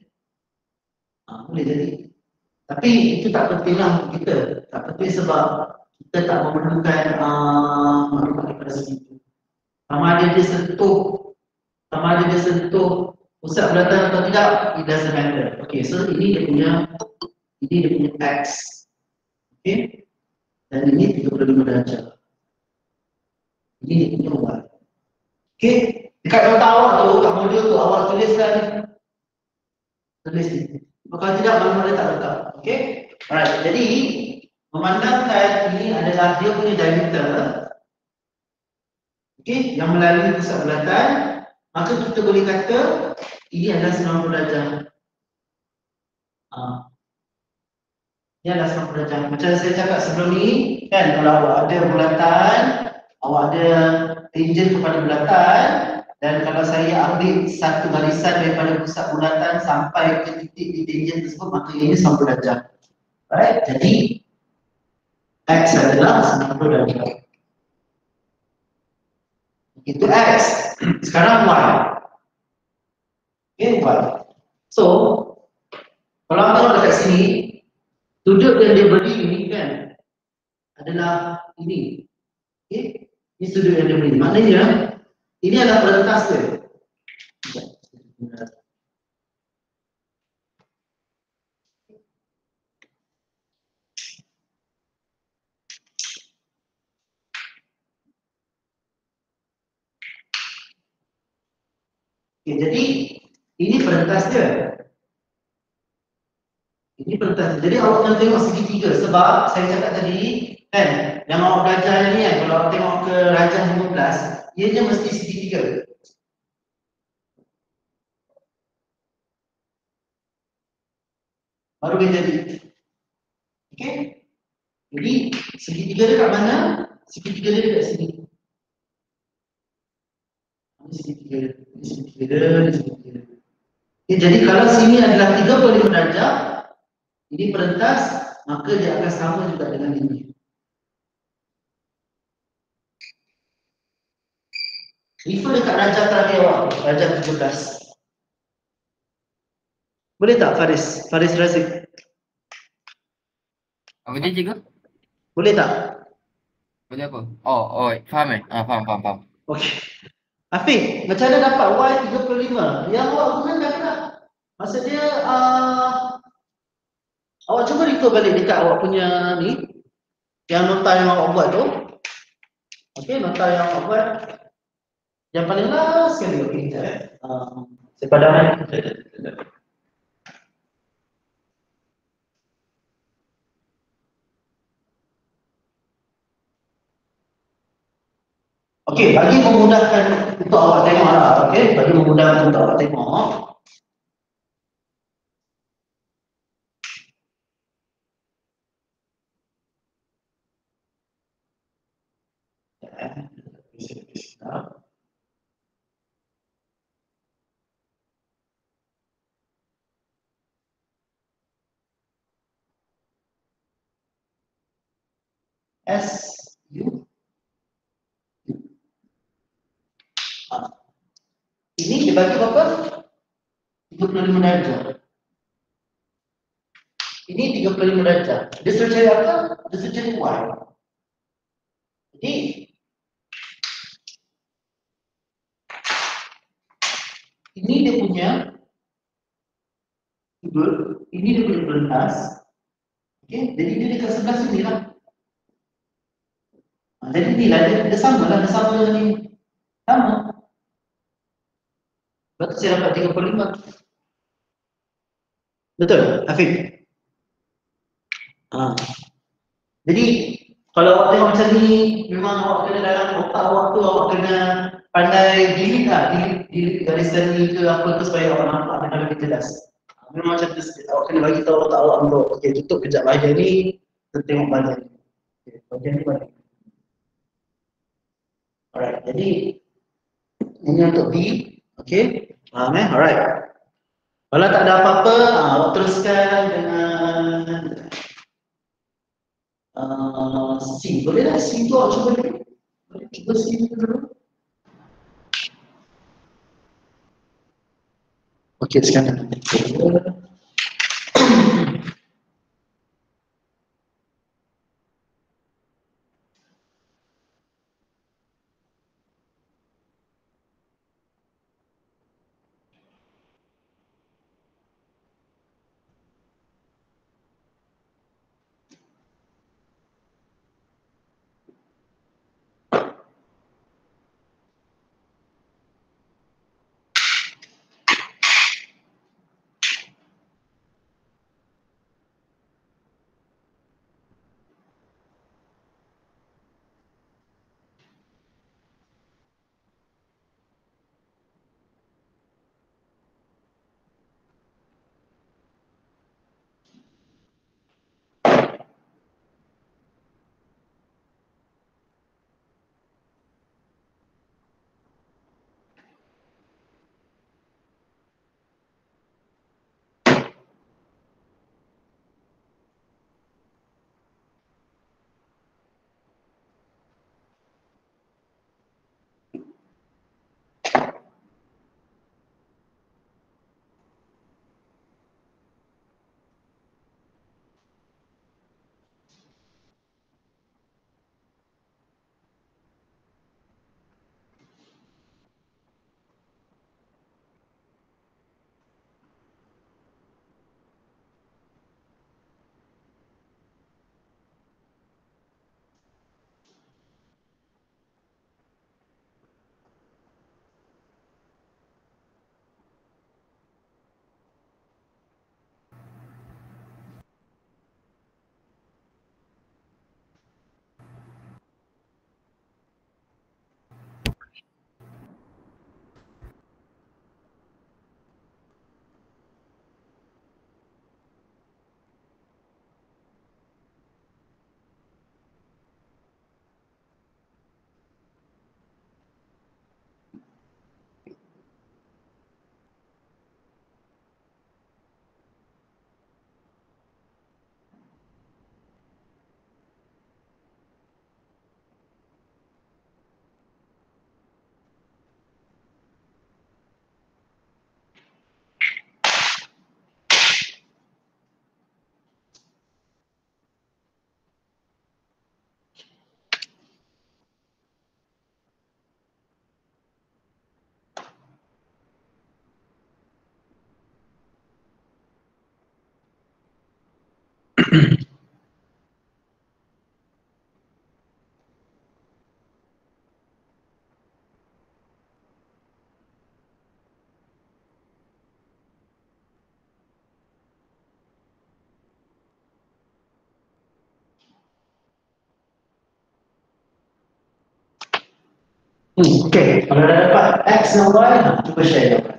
Boleh jadi. Tapi itu tak pentinglah untuk kita. Tak penting sebab kita tak memerlukan maklumat daripada situ. Sama ada dia sentuh pusat bulatan atau tidak, it doesn't matter. Okay, so ini dia punya X. Okay. Dan ini 35 darjah. Ini dia punya Y. Okay. Dekat otak awak tu, kat modul tu, awak tuliskan ni. Tulis ni. Kalau tidak, maklumat dia tak lengkap. Okay. Alright, jadi memandangkan ini adalah dia punya diameter. Okay, yang melalui pusat bulatan, maka kita boleh kata ini adalah 90 darjah. Ini adalah 90 darjah. Macam saya cakap sebelum ni, kan, kalau awak ada bulatan, awak ada tangent kepada bulatan, dan kalau saya ambil satu barisan daripada pusat bulatan sampai ke titik di tangent tersebut, maka ini 90 darjah. Right? Jadi X adalah 90 darjah. Itu X. Sekarang Y. Okay, Y. So, kalau abang tengok dekat sini, sudut yang dia beri ini kan adalah ini. Okay, ini sudut yang dia beri. Maknanya, ini adalah perentas dia. Okay, jadi ini perentas dia. Ini perentas dia. Jadi awak kena tengok segitiga sebab saya cakap tadi kan yang awak belajar ni kan kalau awak tengok ke rajah 15 ianya mesti segitiga. Baru dia jadi. Okey. Jadi segitiga dia kat mana? Segitiga dia dekat sini. Ini segitiga dia. Ini segitiga dia. Ini segitiga dia. Okay, jadi kalau sini adalah 35 darjah, ini perentas, maka dia akan sama juga dengan ini. Refer dekat rajah terakhir awak, rajah 17. Boleh tak Faris? Faris Razik. Apa dia cikgu? Boleh tak? Boleh apa? Oh, faham eh? Faham. Okey. Afiq, macam mana dapat Y35? Yang awak gunakan tak? Maksud dia, awak cuba refer balik dekat awak punya ni, yang nota yang awak buat tu. Okey, nota yang awak buat. Yang paling last sekali, okey, sekejap eh. Saya padamkan. Okey, bagi memudahkan untuk awak tengok lah, okey, bagi memudahkan untuk awak tengok. SU. Ini dibagi berapa? 35 darjah. Ini 35 darjah. Dia suruh cari apa? Dia suruh cari Y. Jadi ini dia punya sudut, ini dia punya perentas. Okey, jadi dia dekat sebelah sini lah. Jadi inilah dia sama lah, dia sama dengan ini. Sama. Berarti saya dapat 35. Betul, Afiq? Jadi kalau awak tengok macam ni, memang awak kena dalam otak awak tu, awak kena pandai delete lah, delete garisan ni ke apa tu supaya awak nampak dengan lebih jelas. Memang macam tu sikit, awak kena bagi tahu otak awak untuk, okey, tutup kejap bahagian ni, kita tengok bahagian ni. Okay, bahagian ni bahagian. Alright, jadi ini untuk B, okey, faham eh? Alright. Kalau tak ada apa-apa, awak teruskan dengan C. Boleh tak C tu awak cuba dulu? Boleh cuba C tu dulu? Okey, sekarang. Okay, kalau dah dapat X dan Y, cuba share jawapan.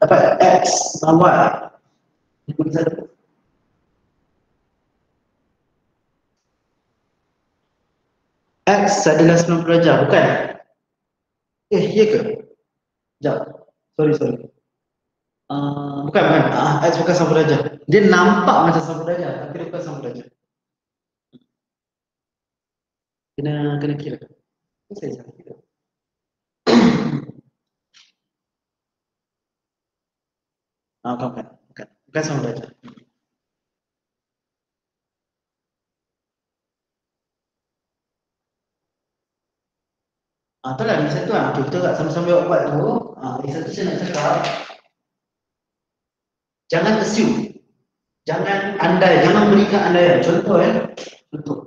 Dapat X dan Y. Ikut satu. X adalah 90 darjah, bukan? Ya ke? Sekejap. Sorry. Bukan. X bukan 90 darjah. Dia nampak macam 90 darjah, tapi dia bukan 90 darjah. Kena kira. Saya salah kira. Bukan 90 darjah. Itulah lagi satu lah. Okay, kita tak sama-sama buat tu. Lagi satu saya nak cakap. Jangan assume. Jangan andai, jangan berikan andaian. Contoh contoh.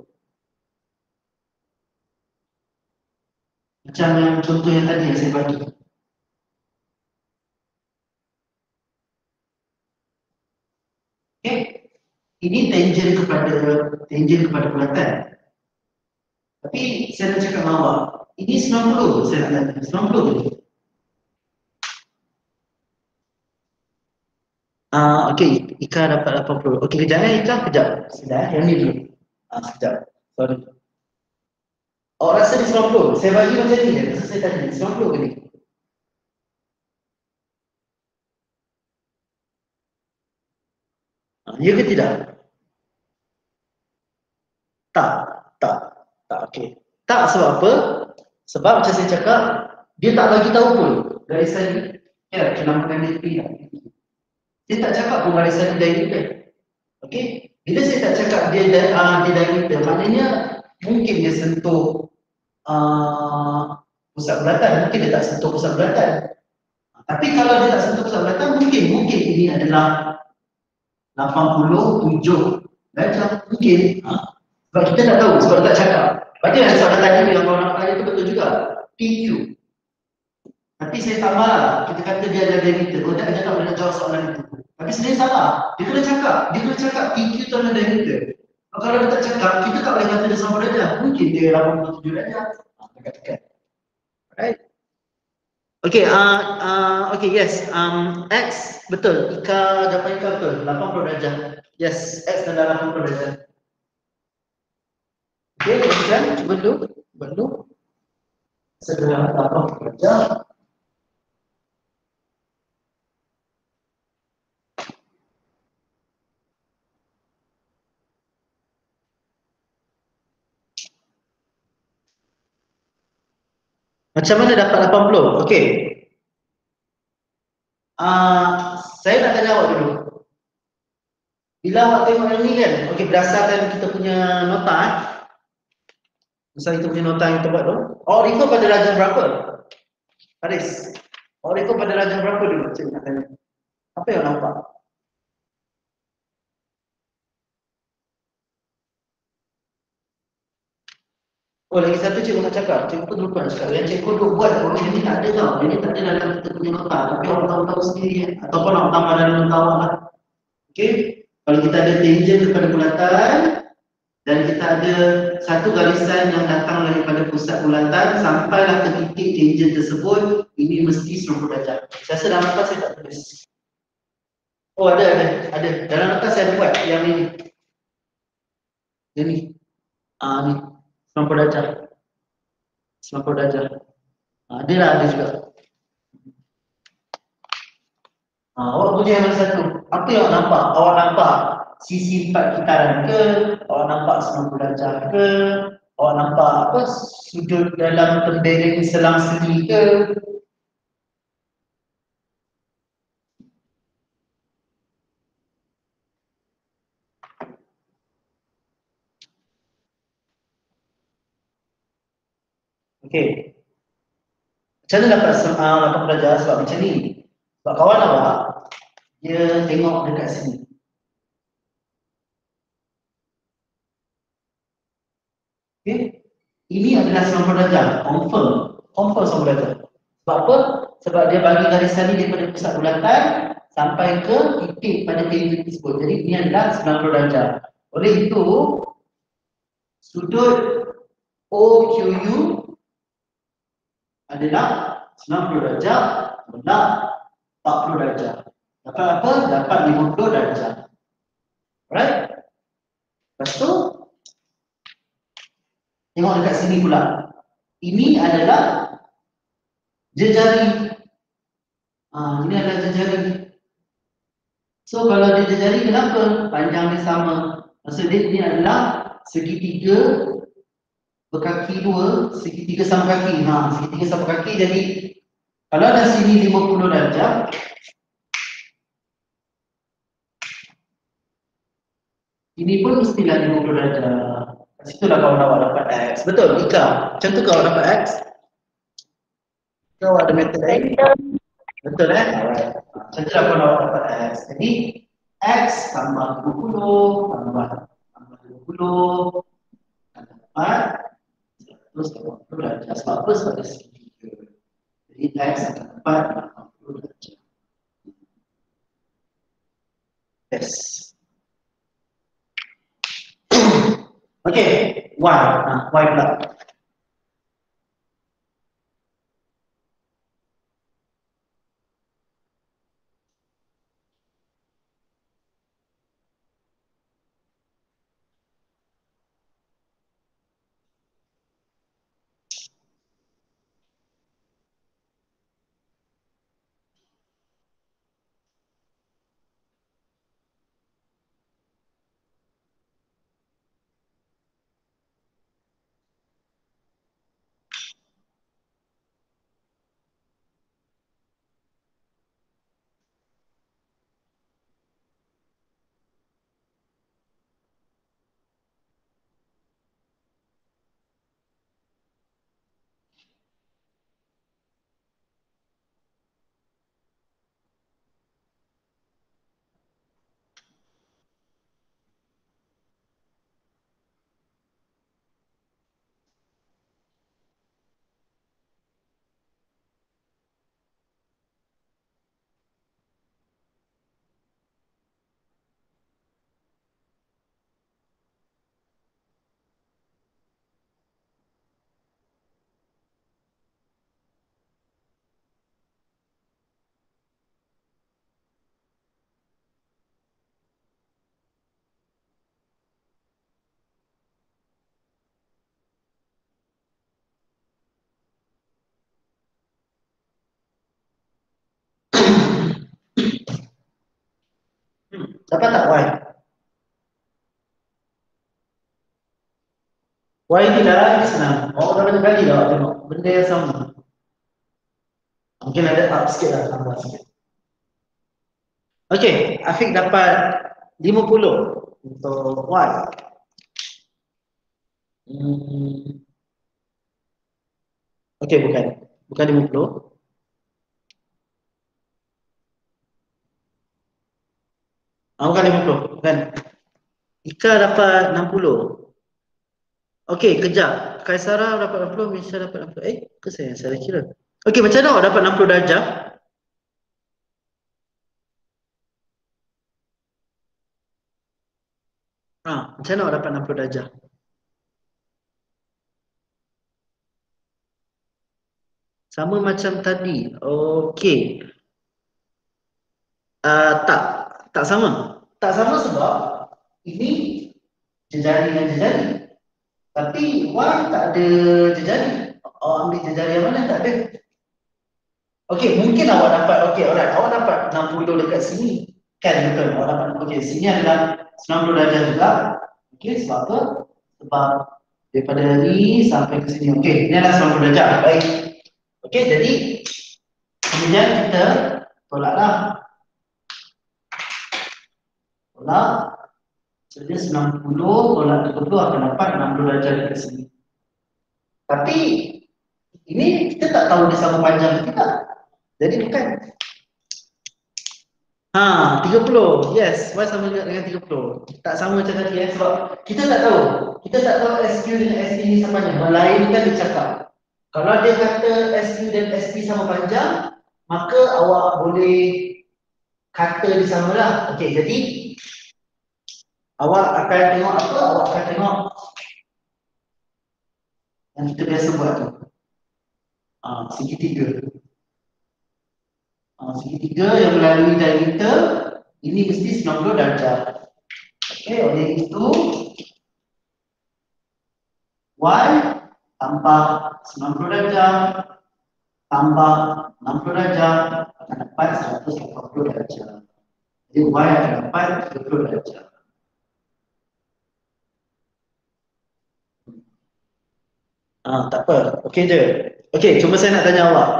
Macam yang contoh yang tadi yang saya bagi. Okay. Ini tangent kepada bulatan. Tapi saya nak cakap dengan awak, ini 90, saya nak kata 90 je. Okey, Ika dapat 80. Okey, kejap Ika, kejap. Sudah, yang ni dulu. Sekejap. Sorry. Awak rasa ni 90? Saya bagi macam ni, rasa saya tadi 90 ke ni? Ya ke tidak? Tak, okey. Tak sebab apa? Sebab macam saya cakap, dia tak bagi tahu pun garisan ni. Ya, kenapa dia pilih. Dia tak cakap pun garisan ni diameter. Okey? Bila saya tak cakap dia diameter, maknanya mungkin dia sentuh pusat bulatan, mungkin dia tak sentuh pusat bulatan. Tapi kalau dia tak sentuh pusat bulatan, mungkin ini adalah 87 darjah, mungkin. Sebab kita tak tahu, sebab dia tak cakap. Berarti yang soalan tadi yang orang nak tanya itu betul juga. PQ. Tapi saya tambah, kita kata dia ada diameter. Kalau tak, dia tak boleh jawab soalan itu. Tapi sebenarnya salah. Dia kena cakap PQ itu adalah diameter. Kalau dia tak cakap, kita tak boleh kata dia sama darjah. Mungkin dia 87 darjah. Dekat-dekat. Alright. Okay, yes. X betul. Jawapan Ika betul. 80 darjah. Yes, X adalah 80 darjah. Okay, kemudian cuba dulu. Segera 80 darjah. Macam mana dapat 80? Okey. Saya nak tanya awak dulu. Bila awak tengok yang ni kan, okey berdasarkan kita punya nota misal kita punya nota yang kita buat tu, awak refer pada rajah berapa? Haris, awak refer pada rajah berapa dulu? Cik nak tanya. Apa yang nampak? Oh lagi satu cikgu nak cakap, cikgu pun lupa nak cakap. Yang cikgu duk buat orang yang ni tak ada tau. Yang ni tak ada dalam kita punya nota. Tapi orang tahu-tahu sendiri kan. Ataupun orang tambah dalam nota awak lah. Okey. Kalau kita ada tangent kepada bulatan dan kita ada satu garisan yang datang daripada pusat bulatan sampailah ke titik tangent tersebut, ini mesti 90 darjah. Saya rasa dalam nota saya tak tulis. Oh ada. Dalam nota saya ada buat yang ini. Yang ni. Ni. 90 darjah. 90 darjah. Dia lah ada juga. Awak punya yang mana satu? Apa yang awak nampak? Awak nampak sisi 4 kitaran ke? Awak nampak 90 darjah ke? Awak nampak apa sudut dalam tembeling selang segi ke? Okey. Macam mana dapat 80 darjah? Sebab macam ni. Sebab kawan awak, dia tengok dekat sini. Okey. Ini adalah 90 darjah. Confirm 90 darjah. Sebab apa? Sebab dia bagi garisan ni daripada pusat bulatan sampai ke titik pada tangent tersebut. Jadi ini adalah 90 darjah. Oleh itu, sudut OQU adalah 90 darjah tolak 40 darjah. Dapat apa? Dapat 50 darjah. Alright? Lepas tu, tengok dekat sini pula. Ini adalah jejari. Ini adalah jejari. So kalau dia jejari kenapa? Panjang dia sama. Maksudnya ini adalah segitiga berkaki dua, segitiga sama kaki. Segitiga sama kaki. Jadi kalau ada sini 50 darjah, ini pun mestilah 50 darjah. Kat situlah kawan awak dapat X. Betul, Ika. Macam tu kau dapat X. Kau ada metode lain? Betul Alright. Macam tu lah kawan awak dapat X. Jadi X tambah 20 tambah 20 dapat 180 darjah. Sebab apa? Sebab dia segitiga. Jadi X akan dapat 80 darjah. Yes. Okey, Y. Y pula. Dapat tak Y? Y ni dah senang. Awak dah banyak kali dah awak tengok. Benda yang sama. Mungkin ada up sikit lah, tambah sikit. Okey, Afiq dapat 50 untuk Y. Okey, bukan 50. Bukan 50, bukan. Ika dapat 60. Okey, kejap. Kaisara dapat 60, Misha dapat 60. Ke saya salah kira. Okey, macam mana awak dapat 60 darjah? Macam mana awak dapat 60 darjah? Sama macam tadi. Okey. Tak sama. Tak sama sebab ini jejari dengan jejari. Tapi Y tak ada jejari. Awak ambil jejari yang mana? Tak ada. Okey, mungkin awak dapat, okey, alright, awak dapat 60 dekat sini. Kan, betul. Awak dapat, okey, sini adalah 90 darjah juga. Okey, sebab apa? Sebab daripada ni sampai ke sini. Okey, ini adalah 90 darjah. Baik. Okey, jadi kemudian kita tolaklah. Tolak. Jadi 90 tolak 30 akan dapat 60 darjah dekat sini. Tapi ini kita tak tahu dia sama panjang ke tidak. Jadi bukan. 30. Yes, Y sama juga dengan 30. Tak sama macam tadi sebab kita tak tahu. Kita tak tahu SQ dengan SP ni sama panjang. Melainkan dia cakap. Kalau dia kata SQ dan SP sama panjang, maka awak boleh kata dia samalah. Okey, jadi awak akan tengok apa? Awak akan tengok yang kita biasa buat tu. Segitiga. Segitiga yang melalui diameter ini mesti 90 darjah. Okey, oleh itu Y tambah 90 darjah tambah 60 darjah akan dapat 180 darjah. Jadi Y akan dapat 30 darjah. Tak apa. Okey je. Okey, cuma saya nak tanya awak.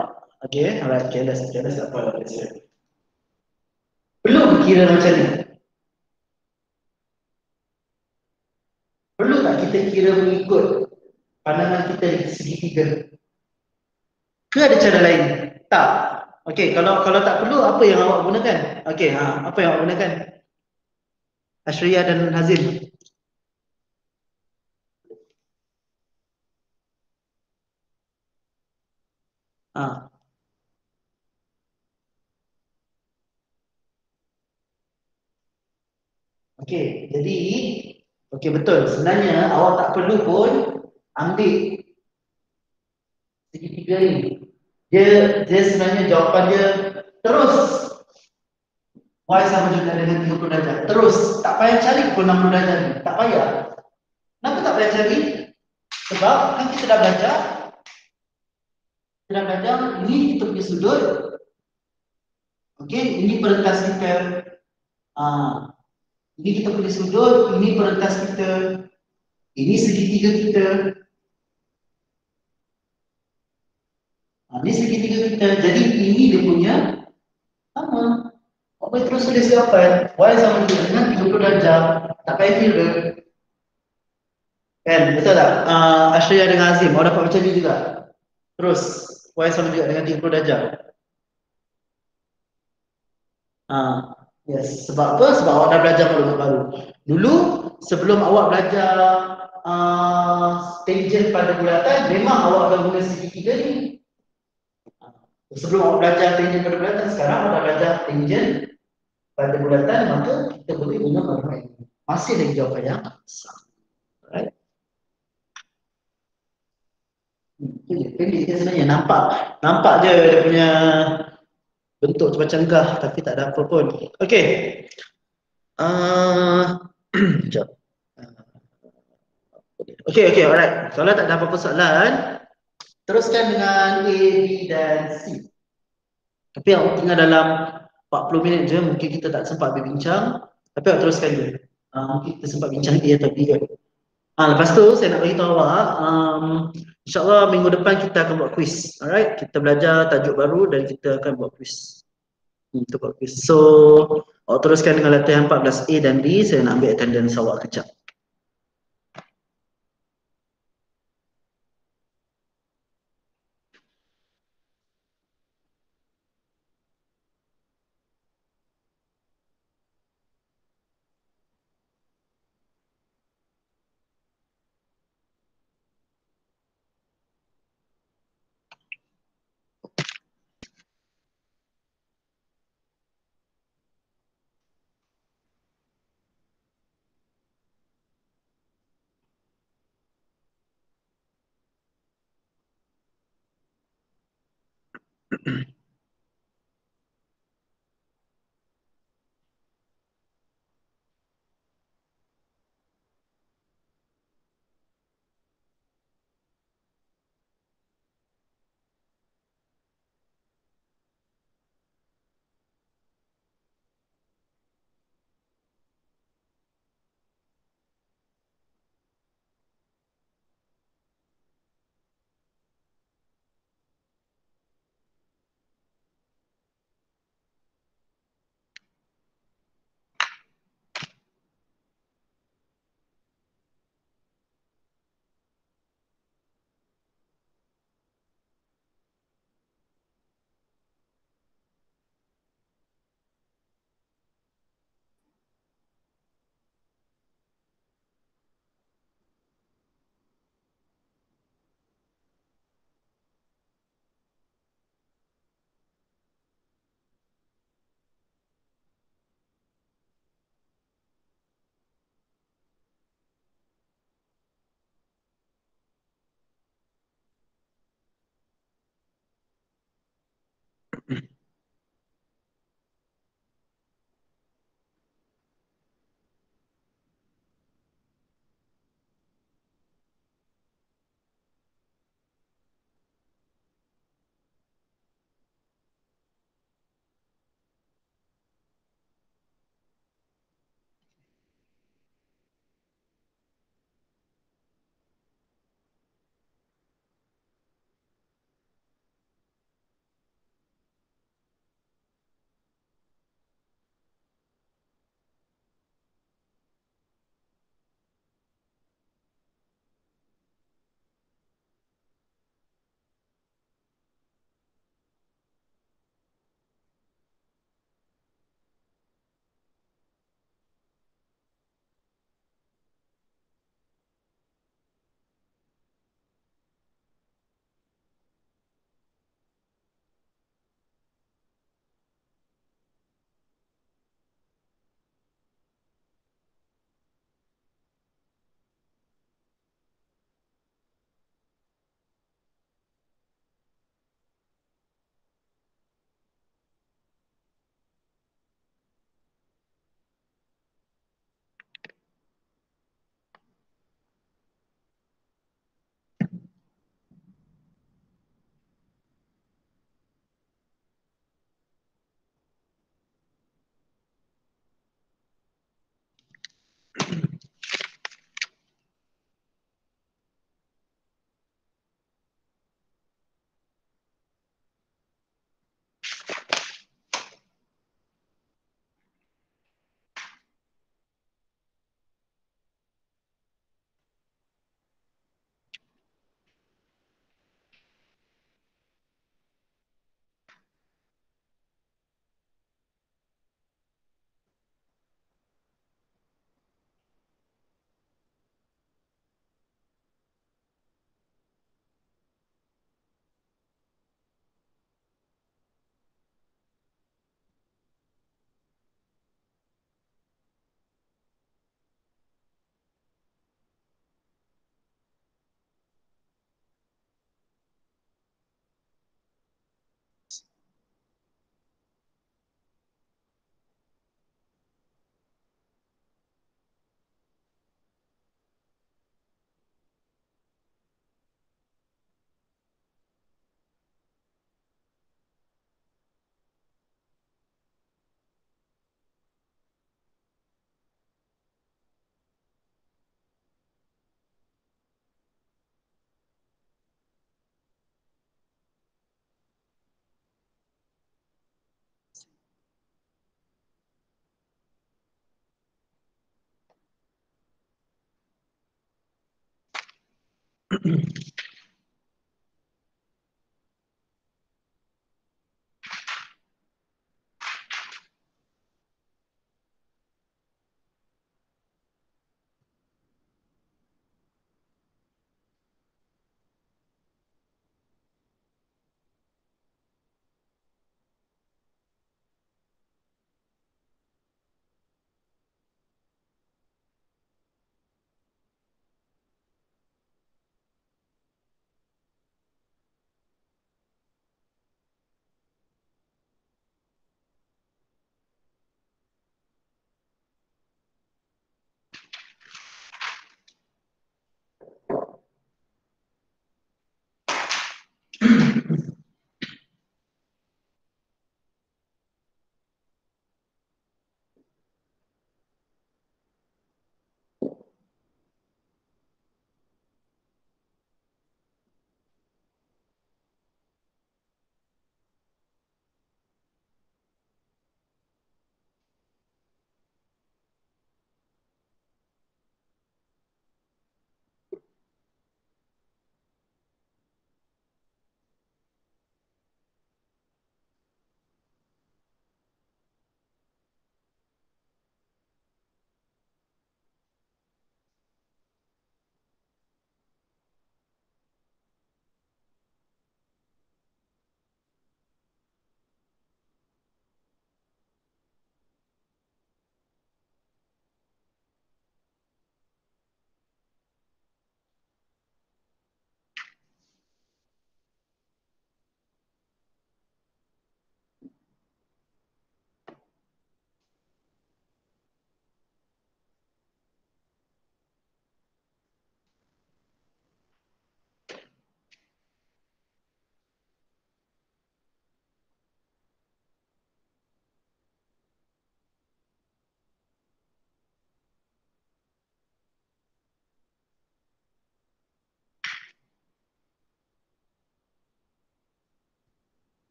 Okey, alright, careless tak apa. Perlu kira macam ni? Perlu tak kita kira mengikut pandangan kita di segitiga? Ke ada cara lain? Tak. Okey, kalau tak perlu, apa yang awak gunakan? Okey, apa yang awak gunakan? Ashriya dan Hazim. Okey, jadi okey betul. Sebenarnya awak tak perlu pun ambil segitiga ini. Dia sebenarnya jawapan dia terus Y sama juga dengan 30 darjah. Terus, tak payah cari pun 60 darjah ni. Tak payah. Kenapa tak payah cari? Sebab kan kita dah belajar. Ini kita punya sudut. Okey, ini perentas kita. Ini kita punya sudut, ini perentas kita. Ini segitiga kita. Ini segitiga kita. Jadi ini dia punya sama. Apa terus tulis jawapan? Y sama juga dengan 30 darjah. Tak payah kira. Kan, betul tak? Ashriya dengan Azim, awak dapat macam ni juga. Terus, Y sama juga dengan 30 darjah. Yes, sebab apa? Sebab awak dah belajar maklumat baru. Dulu, sebelum awak belajar tangent pada bulatan, memang awak akan guna segitiga ni. Sebelum awak belajar tangent pada bulatan, sekarang awak dah belajar tangent pada bulatan, maka kita boleh guna maklumat ini. Masih lagi jawapan yang sama. Alright. Pendek je sebenarnya, nampak je dia punya bentuk macam gah, tapi tak ada apa pun. Okey. Sekejap. Okey, alright. Kalau tak ada apa-apa soalan, teruskan dengan A, B dan C. Tapi awak tinggal dalam 40 minit je, mungkin kita tak sempat berbincang. Tapi awak teruskan je. Mungkin kita sempat bincang A atau B kot. Lepas tu saya nak beritahu awak, InsyaAllah minggu depan kita akan buat quiz. Alright, kita belajar tajuk baru dan kita akan buat quiz. Untuk buat quiz. So, Awak teruskan dengan latihan 14A dan B. Saya nak ambil attendance awak kejap.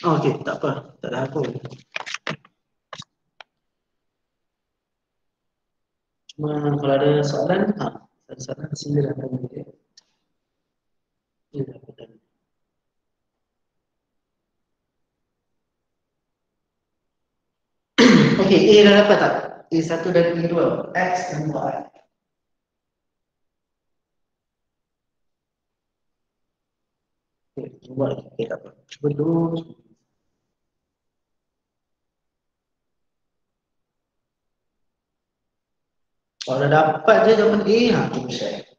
Oh, okey, tak apa. Tak ada apa. Cuma kalau ada soalan, ada soalan silakan tanya. Ya, betul. Okey, A dah dapat tak? A1 dan A2. X dan Y. Okey, cuba lagi. Okey, tak apa. Cuba dulu. Kalau dah dapat je jawapan A, cuba share.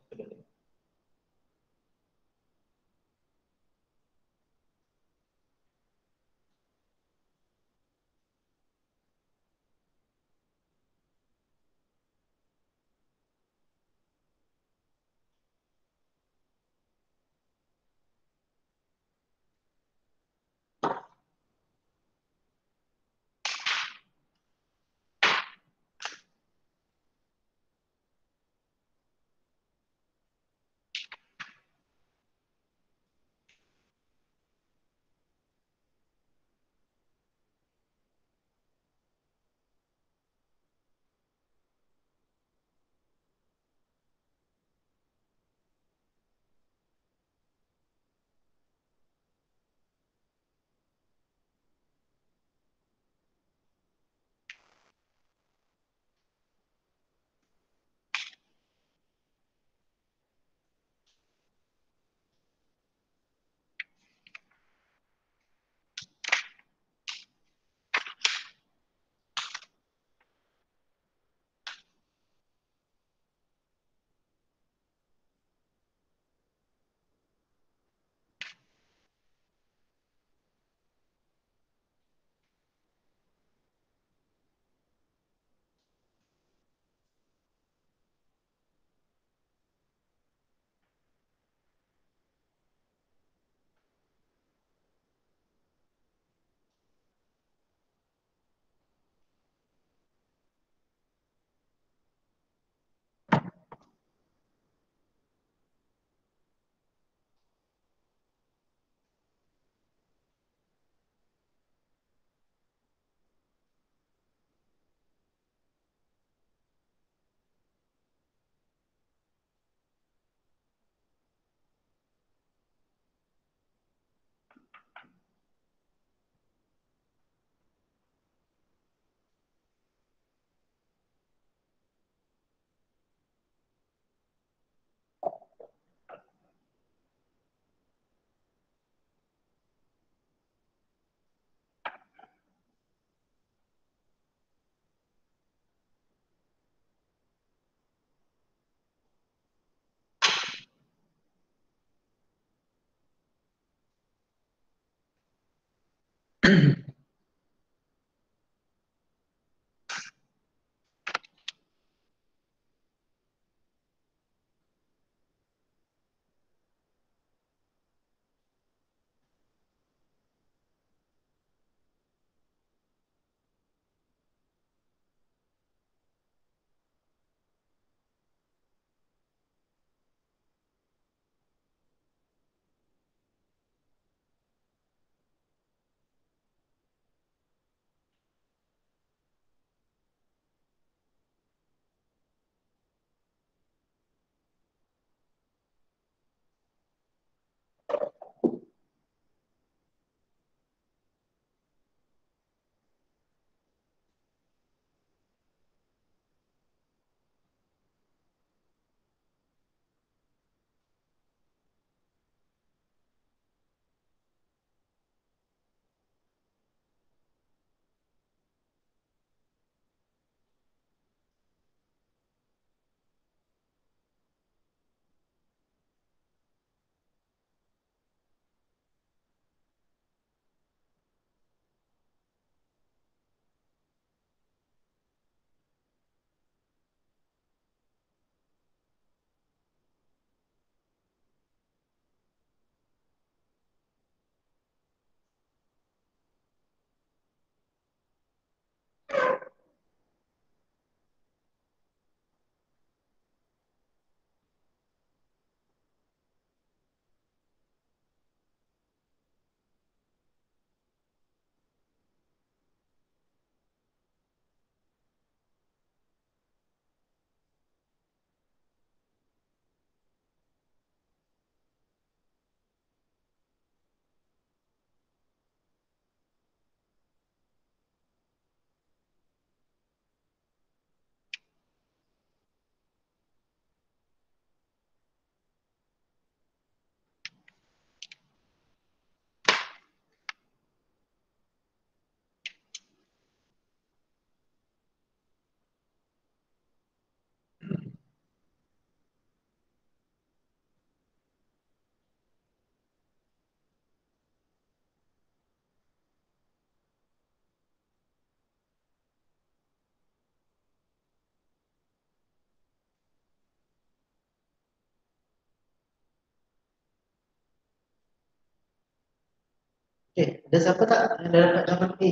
Okey, ada siapa tak yang dah dapat jawapan A?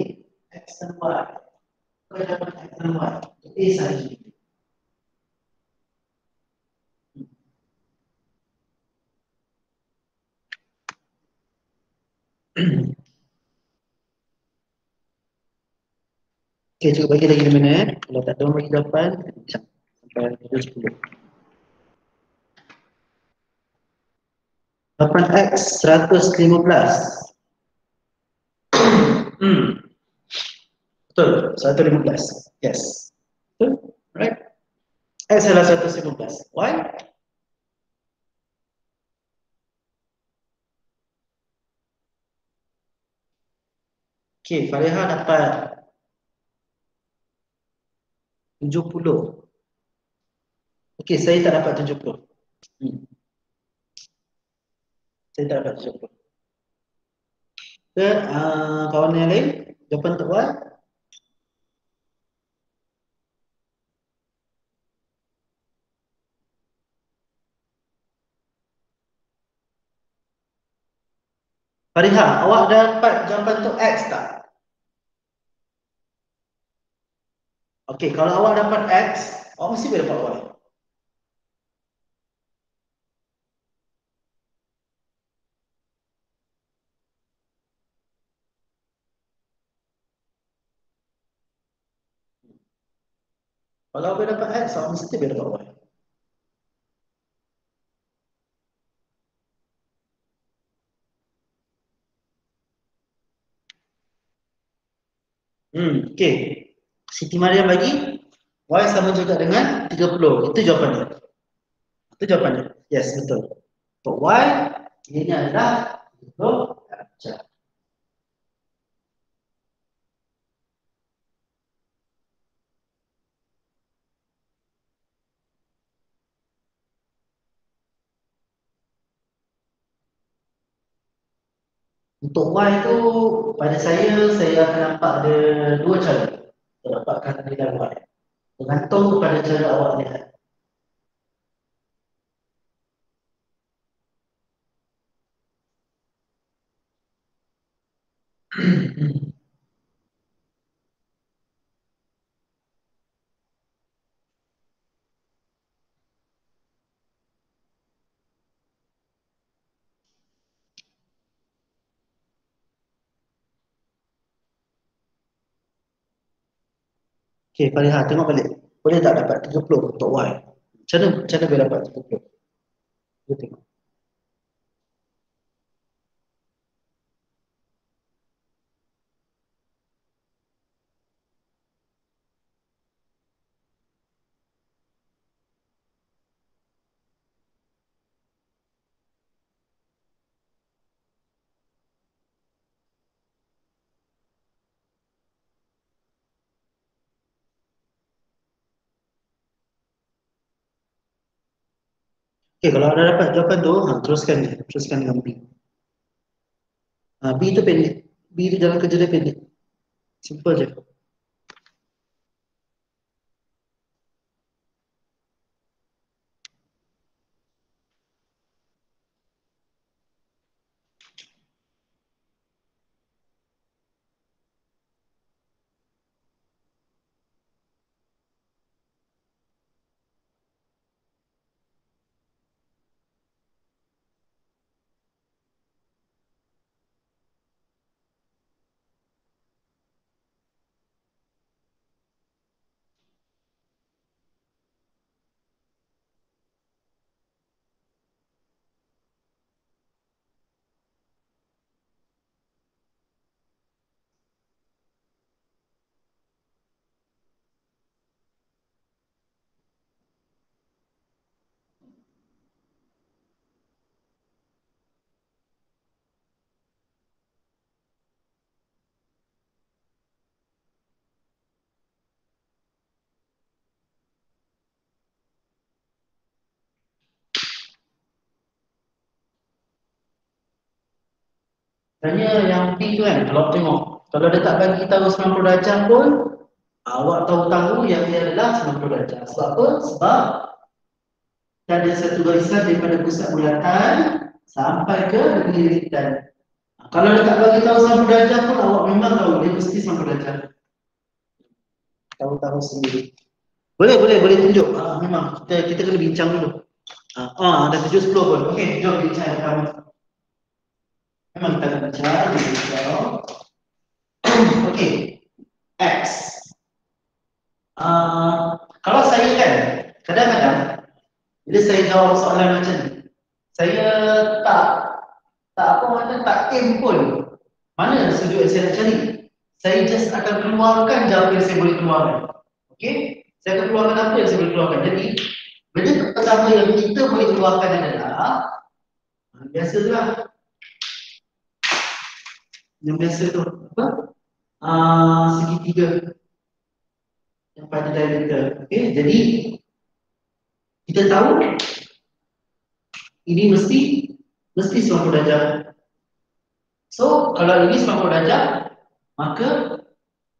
X dan Y. Apa jawapan X dan Y? A sahaja. Okey, cuba bagi lagi 5 minit. Kalau tak ada orang bagi jawapan, macam sampai pukul 10. Jawapan X 115. Betul, 115. Yes. Betul? Alright. X adalah 115. Why? Okey, Fariha dapat 70. Okey, saya tak dapat 70. Saya tak dapat 70. Ke kawan yang lain, jawapan untuk Y. Fariha, awak dapat jawapan untuk X tak? Okey, kalau awak dapat X, awak mesti boleh dapat Y. Kalau awak dapat X, awak mesti boleh dapat Y. Okey. Siti Mariam bagi Y sama juga dengan 30. Itu jawapannya. Itu jawapannya. Yes, betul. Untuk Y, ini adalah 30 darjah. Untuk Y tu pada saya akan nampak ada dua cara untuk dapatkan nilai Y. Tergantung kepada cara awak lihat. Okey, Fariha tengok balik. Boleh tak dapat 30 untuk Y? Macam mana boleh dapat 30? Kita tengok. Okey, kalau anda dapat jawapan tu, teruskan dengan B. B tu pendek. B tu jalan kerja dia pendek. Simple je. Sebenarnya yang P tu kan, kalau tengok, kalau dia tak bagi tahu 90 darjah pun, awak tahu-tahu yang dia adalah 90 darjah. Sebab apa? Sebab ada satu barisan daripada pusat bulatan sampai ke negeri liritan. Kalau dia tak bagi tahu 90 darjah pun, awak memang tahu dia mesti 90 darjah. Tahu-tahu sendiri. Boleh tunjuk. Memang kita kena bincang dulu. Dah 7.10 pun. Okey, jom bincang pertama. Memang kita akan bincang. Okey. X. Kalau saya kan, kadang-kadang bila saya jawab soalan macam ni, saya tak aim pun mana sudut yang saya nak cari. Saya just akan keluarkan jawapan yang saya boleh keluarkan. Okey? Saya akan keluarkan apa yang saya boleh keluarkan. Jadi, benda pertama yang kita boleh keluarkan adalah biasa tu lah. Yang biasa tu apa? Segitiga yang pada diameter. Okey, jadi kita tahu ini mesti 90 darjah. So, kalau ini 90 darjah, maka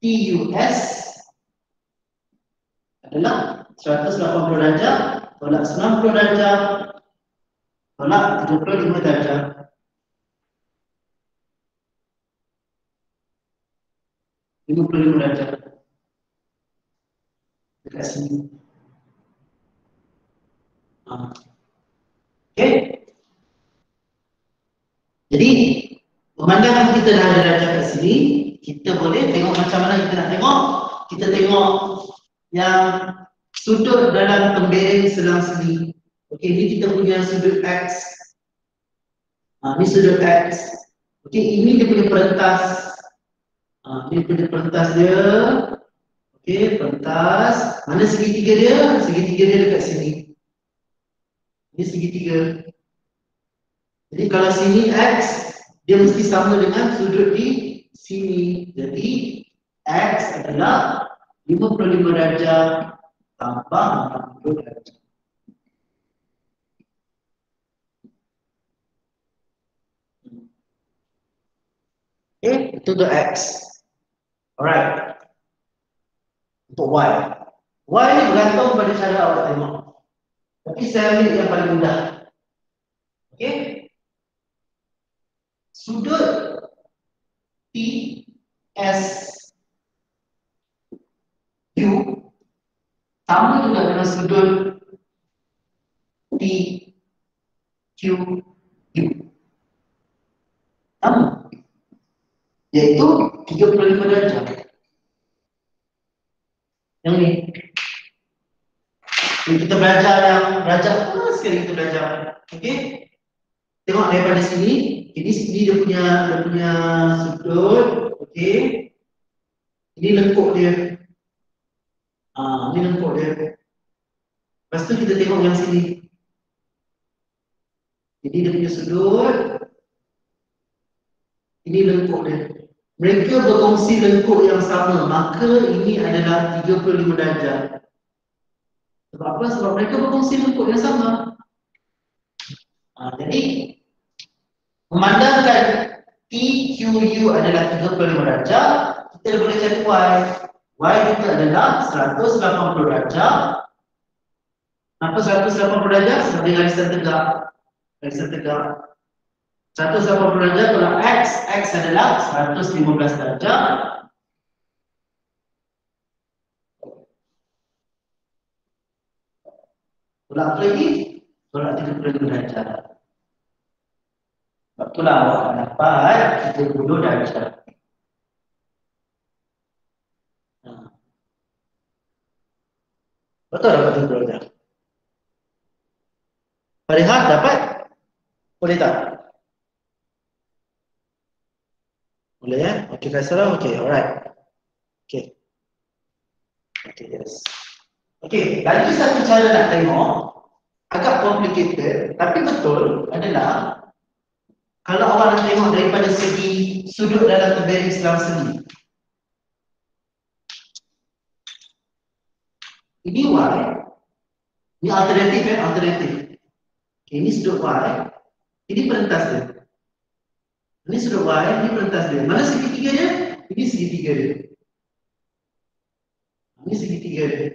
TUS adalah 180 darjah tolak 90 darjah tolak 75 darjah. Lima puluh darjah. Dekat sini. Okey. Jadi, pemandangan kita dah ada darjah kat sini, kita boleh tengok macam mana kita nak tengok. Kita tengok yang sudut dalam tembereng selang sini. Okey, ini kita punya sudut X. Ini sudut X. Okey, ini dia punya perentas. Ini punya perentas dia. Okey, perentas. Mana segitiga dia? Segitiga dia dekat sini. Ini segitiga. Jadi kalau sini X, dia mesti sama dengan sudut di sini. Jadi X adalah 55 darjah tambah 60 darjah. Okay, itu untuk X. Alright. Untuk Y. Y ni bergantung pada cara awak tengok. Tapi saya ambil yang paling mudah. Okay. Sudut TSU sama juga dengan sudut TQU. Sama. Iaitu 35 darjah. Yang ni. Kita belajar yang darjah apa sekali kita belajar. Okey. Tengok daripada sini, ini dia punya sudut, okey. Ini lengkuk dia. Ini lengkuk dia. Lepas tu kita tengok yang sini. Ini dia punya sudut. Ini lengkuk dia. Mereka berkongsi lengkuk yang sama, maka ini adalah 35 darjah. Sebab apa? Sebab mereka berkongsi lengkuk yang sama. Jadi memandangkan TQU adalah 35 darjah, kita boleh cari Y. Y kita adalah 180 darjah. Apa 180 darjah? Sebab dia garisan tegak. Garisan tegak. 180 darjah tolak X. X adalah 115 darjah. Tolak apa lagi? Tolak 35 darjah. Sebab itulah awak dapat 30 darjah. Betul dapat 30 darjah. Parihat dapat? Boleh tak? Boleh ya? Okey, tak salah. Okey, alright. Okey. Okey, yes. Okey, lagi satu cara nak tengok, agak complicated, tapi betul adalah kalau awak nak tengok daripada segi sudut dalam terbearing selang seni. Ini Y. Ini alternatif ya, alternatif. Okay, ini sudut Y. Ini perentas dia. Ini sudut Y, ini perentas dia. Mana segitiga dia? Ini segitiga dia. Ini segitiga dia.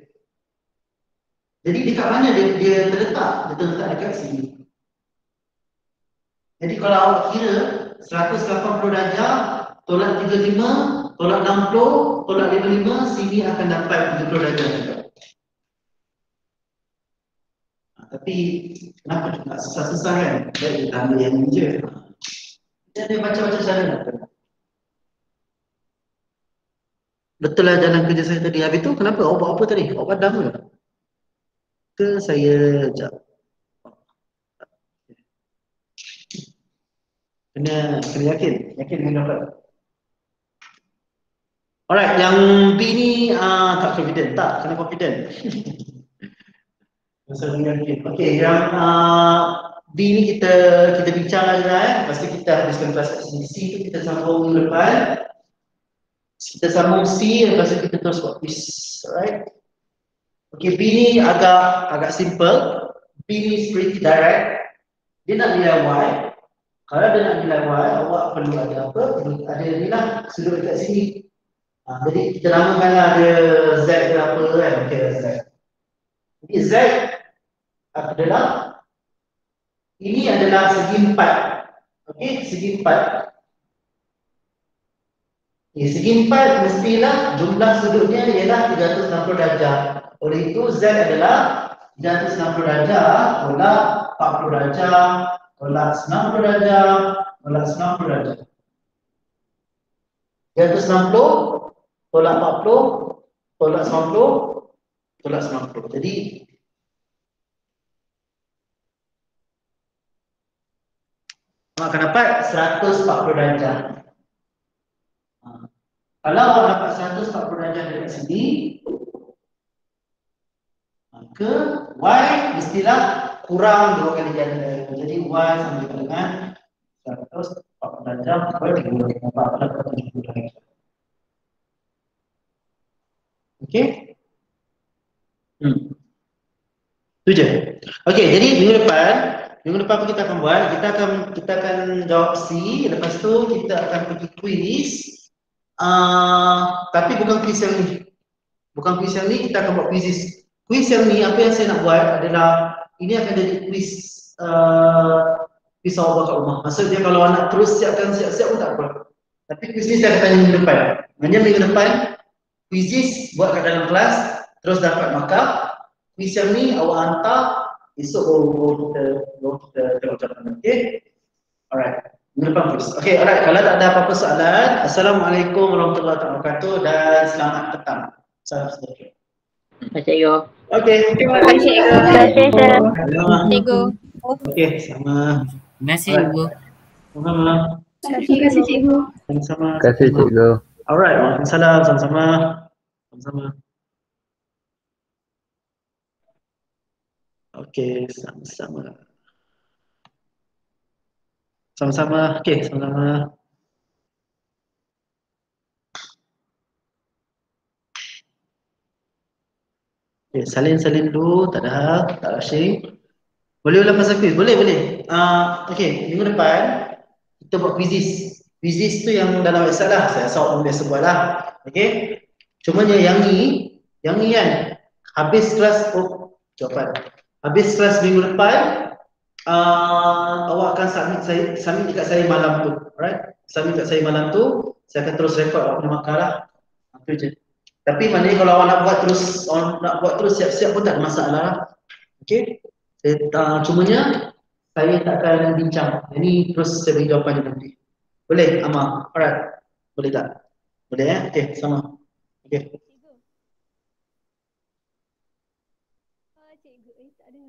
Jadi dekat mana dia terletak? Dia terletak dekat sini. Jadi kalau awak kira 180 darjah tolak 35, tolak 60, tolak 55, sini akan dapat 30 darjah juga. Tapi kenapa tak susah-susah kan? Baik, kita ambil yang ni je. Dia ada macam-macam cara nak tengok. Betul lah jalan kerja saya tadi. Habis tu kenapa? Awak buat apa tadi? Awak padam ke? Ke saya jap. Kena yakin dengan dapat. Alright, yang B ni tak confident, tak kena confident. Masa yakin. Okey, yang B ni kita bincang lagi lepas tu kita habiskan kelas C tu kita sambung depan. Kita sambung C, lepas tu kita terus buat quiz. Alright. Okey, B ni agak simple. B ni pretty direct. Dia nak nilai Y. Kalau dia nak nilai Y, awak perlu ada apa? Perlu ada ni lah, sudut dekat sini. Jadi kita namakanlah dia Z ke apa kan? Okey, Z. Jadi Z adalah ini adalah segi 4. Okey, segi 4. Okay, segi 4 mestilah jumlah sudutnya ialah 360 darjah. Oleh itu Z adalah 360 darjah tolak 40 darjah tolak 90 darjah tolak 90 darjah. 360 tolak 40 tolak 90 tolak 90. Jadi akan dapat 140 darjah. Kalau awak dapat 140 darjah dari sini, maka Y mestilah kurang 2 kali ganda. Jadi Y sama dengan 140 darjah per 40 darjah. Okey? Itu je. Okey, jadi minggu depan Minggu depan apa kita akan buat? Kita akan jawab C, lepas tu kita akan pergi quiz. Tapi bukan quiz yang ni. Bukan quiz yang ni, kita akan buat quiz. Quiz yang ni, apa yang saya nak buat adalah ini akan jadi quiz quiz awak buat kat rumah. Maksudnya kalau anak terus siap-siap pun tak apa. Tapi quiz ni saya akan tanya minggu depan. Hanya minggu depan, quizzes buat kat dalam kelas, terus dapat markah. Quiz yang ni awak hantar, esok baru kita jawab-jawab. Okay? Alright. Minggu depan quiz. Okay, alright. Kalau tak ada apa-apa soalan, Assalamualaikum warahmatullahi wabarakatuh dan selamat petang. Salam sejahtera. Cikgu. Okay. Terima kasih, Cikgu. Cikgu. Okay, sama. Terima kasih, Ibu. Sama. Terima kasih, Cikgu. Sama-sama. Terima kasih cikgu. Alright, waalaikumsalam. Sama-sama. Sama-sama. Okay, sama-sama. Sama-sama. Okay, sama-sama. Okay, salin dulu, tak ada hal, tak rushing. Boleh ulang pasal quiz? Boleh. Okay, minggu depan kita buat quizzes. Quizzes tu yang dalam website lah, saya rasa orang biasa buat lah. Okay, cumanya yang ni kan, habis kelas, jawapan. Habis kelas minggu depan, awak akan submit dekat saya malam tu. Alright, submit dekat saya malam tu, saya akan terus rekod awak punya markah lah. Itu je. Tapi maknanya kalau awak nak buat terus siap-siap pun tak ada masalah lah. Okay. Cumanya saya tak akan bincang. Ini terus saya beri jawapannya nanti. Boleh, Amar? Alright. Boleh tak? Boleh ya? Okay, sama. Okay. Cikgu, tak ada.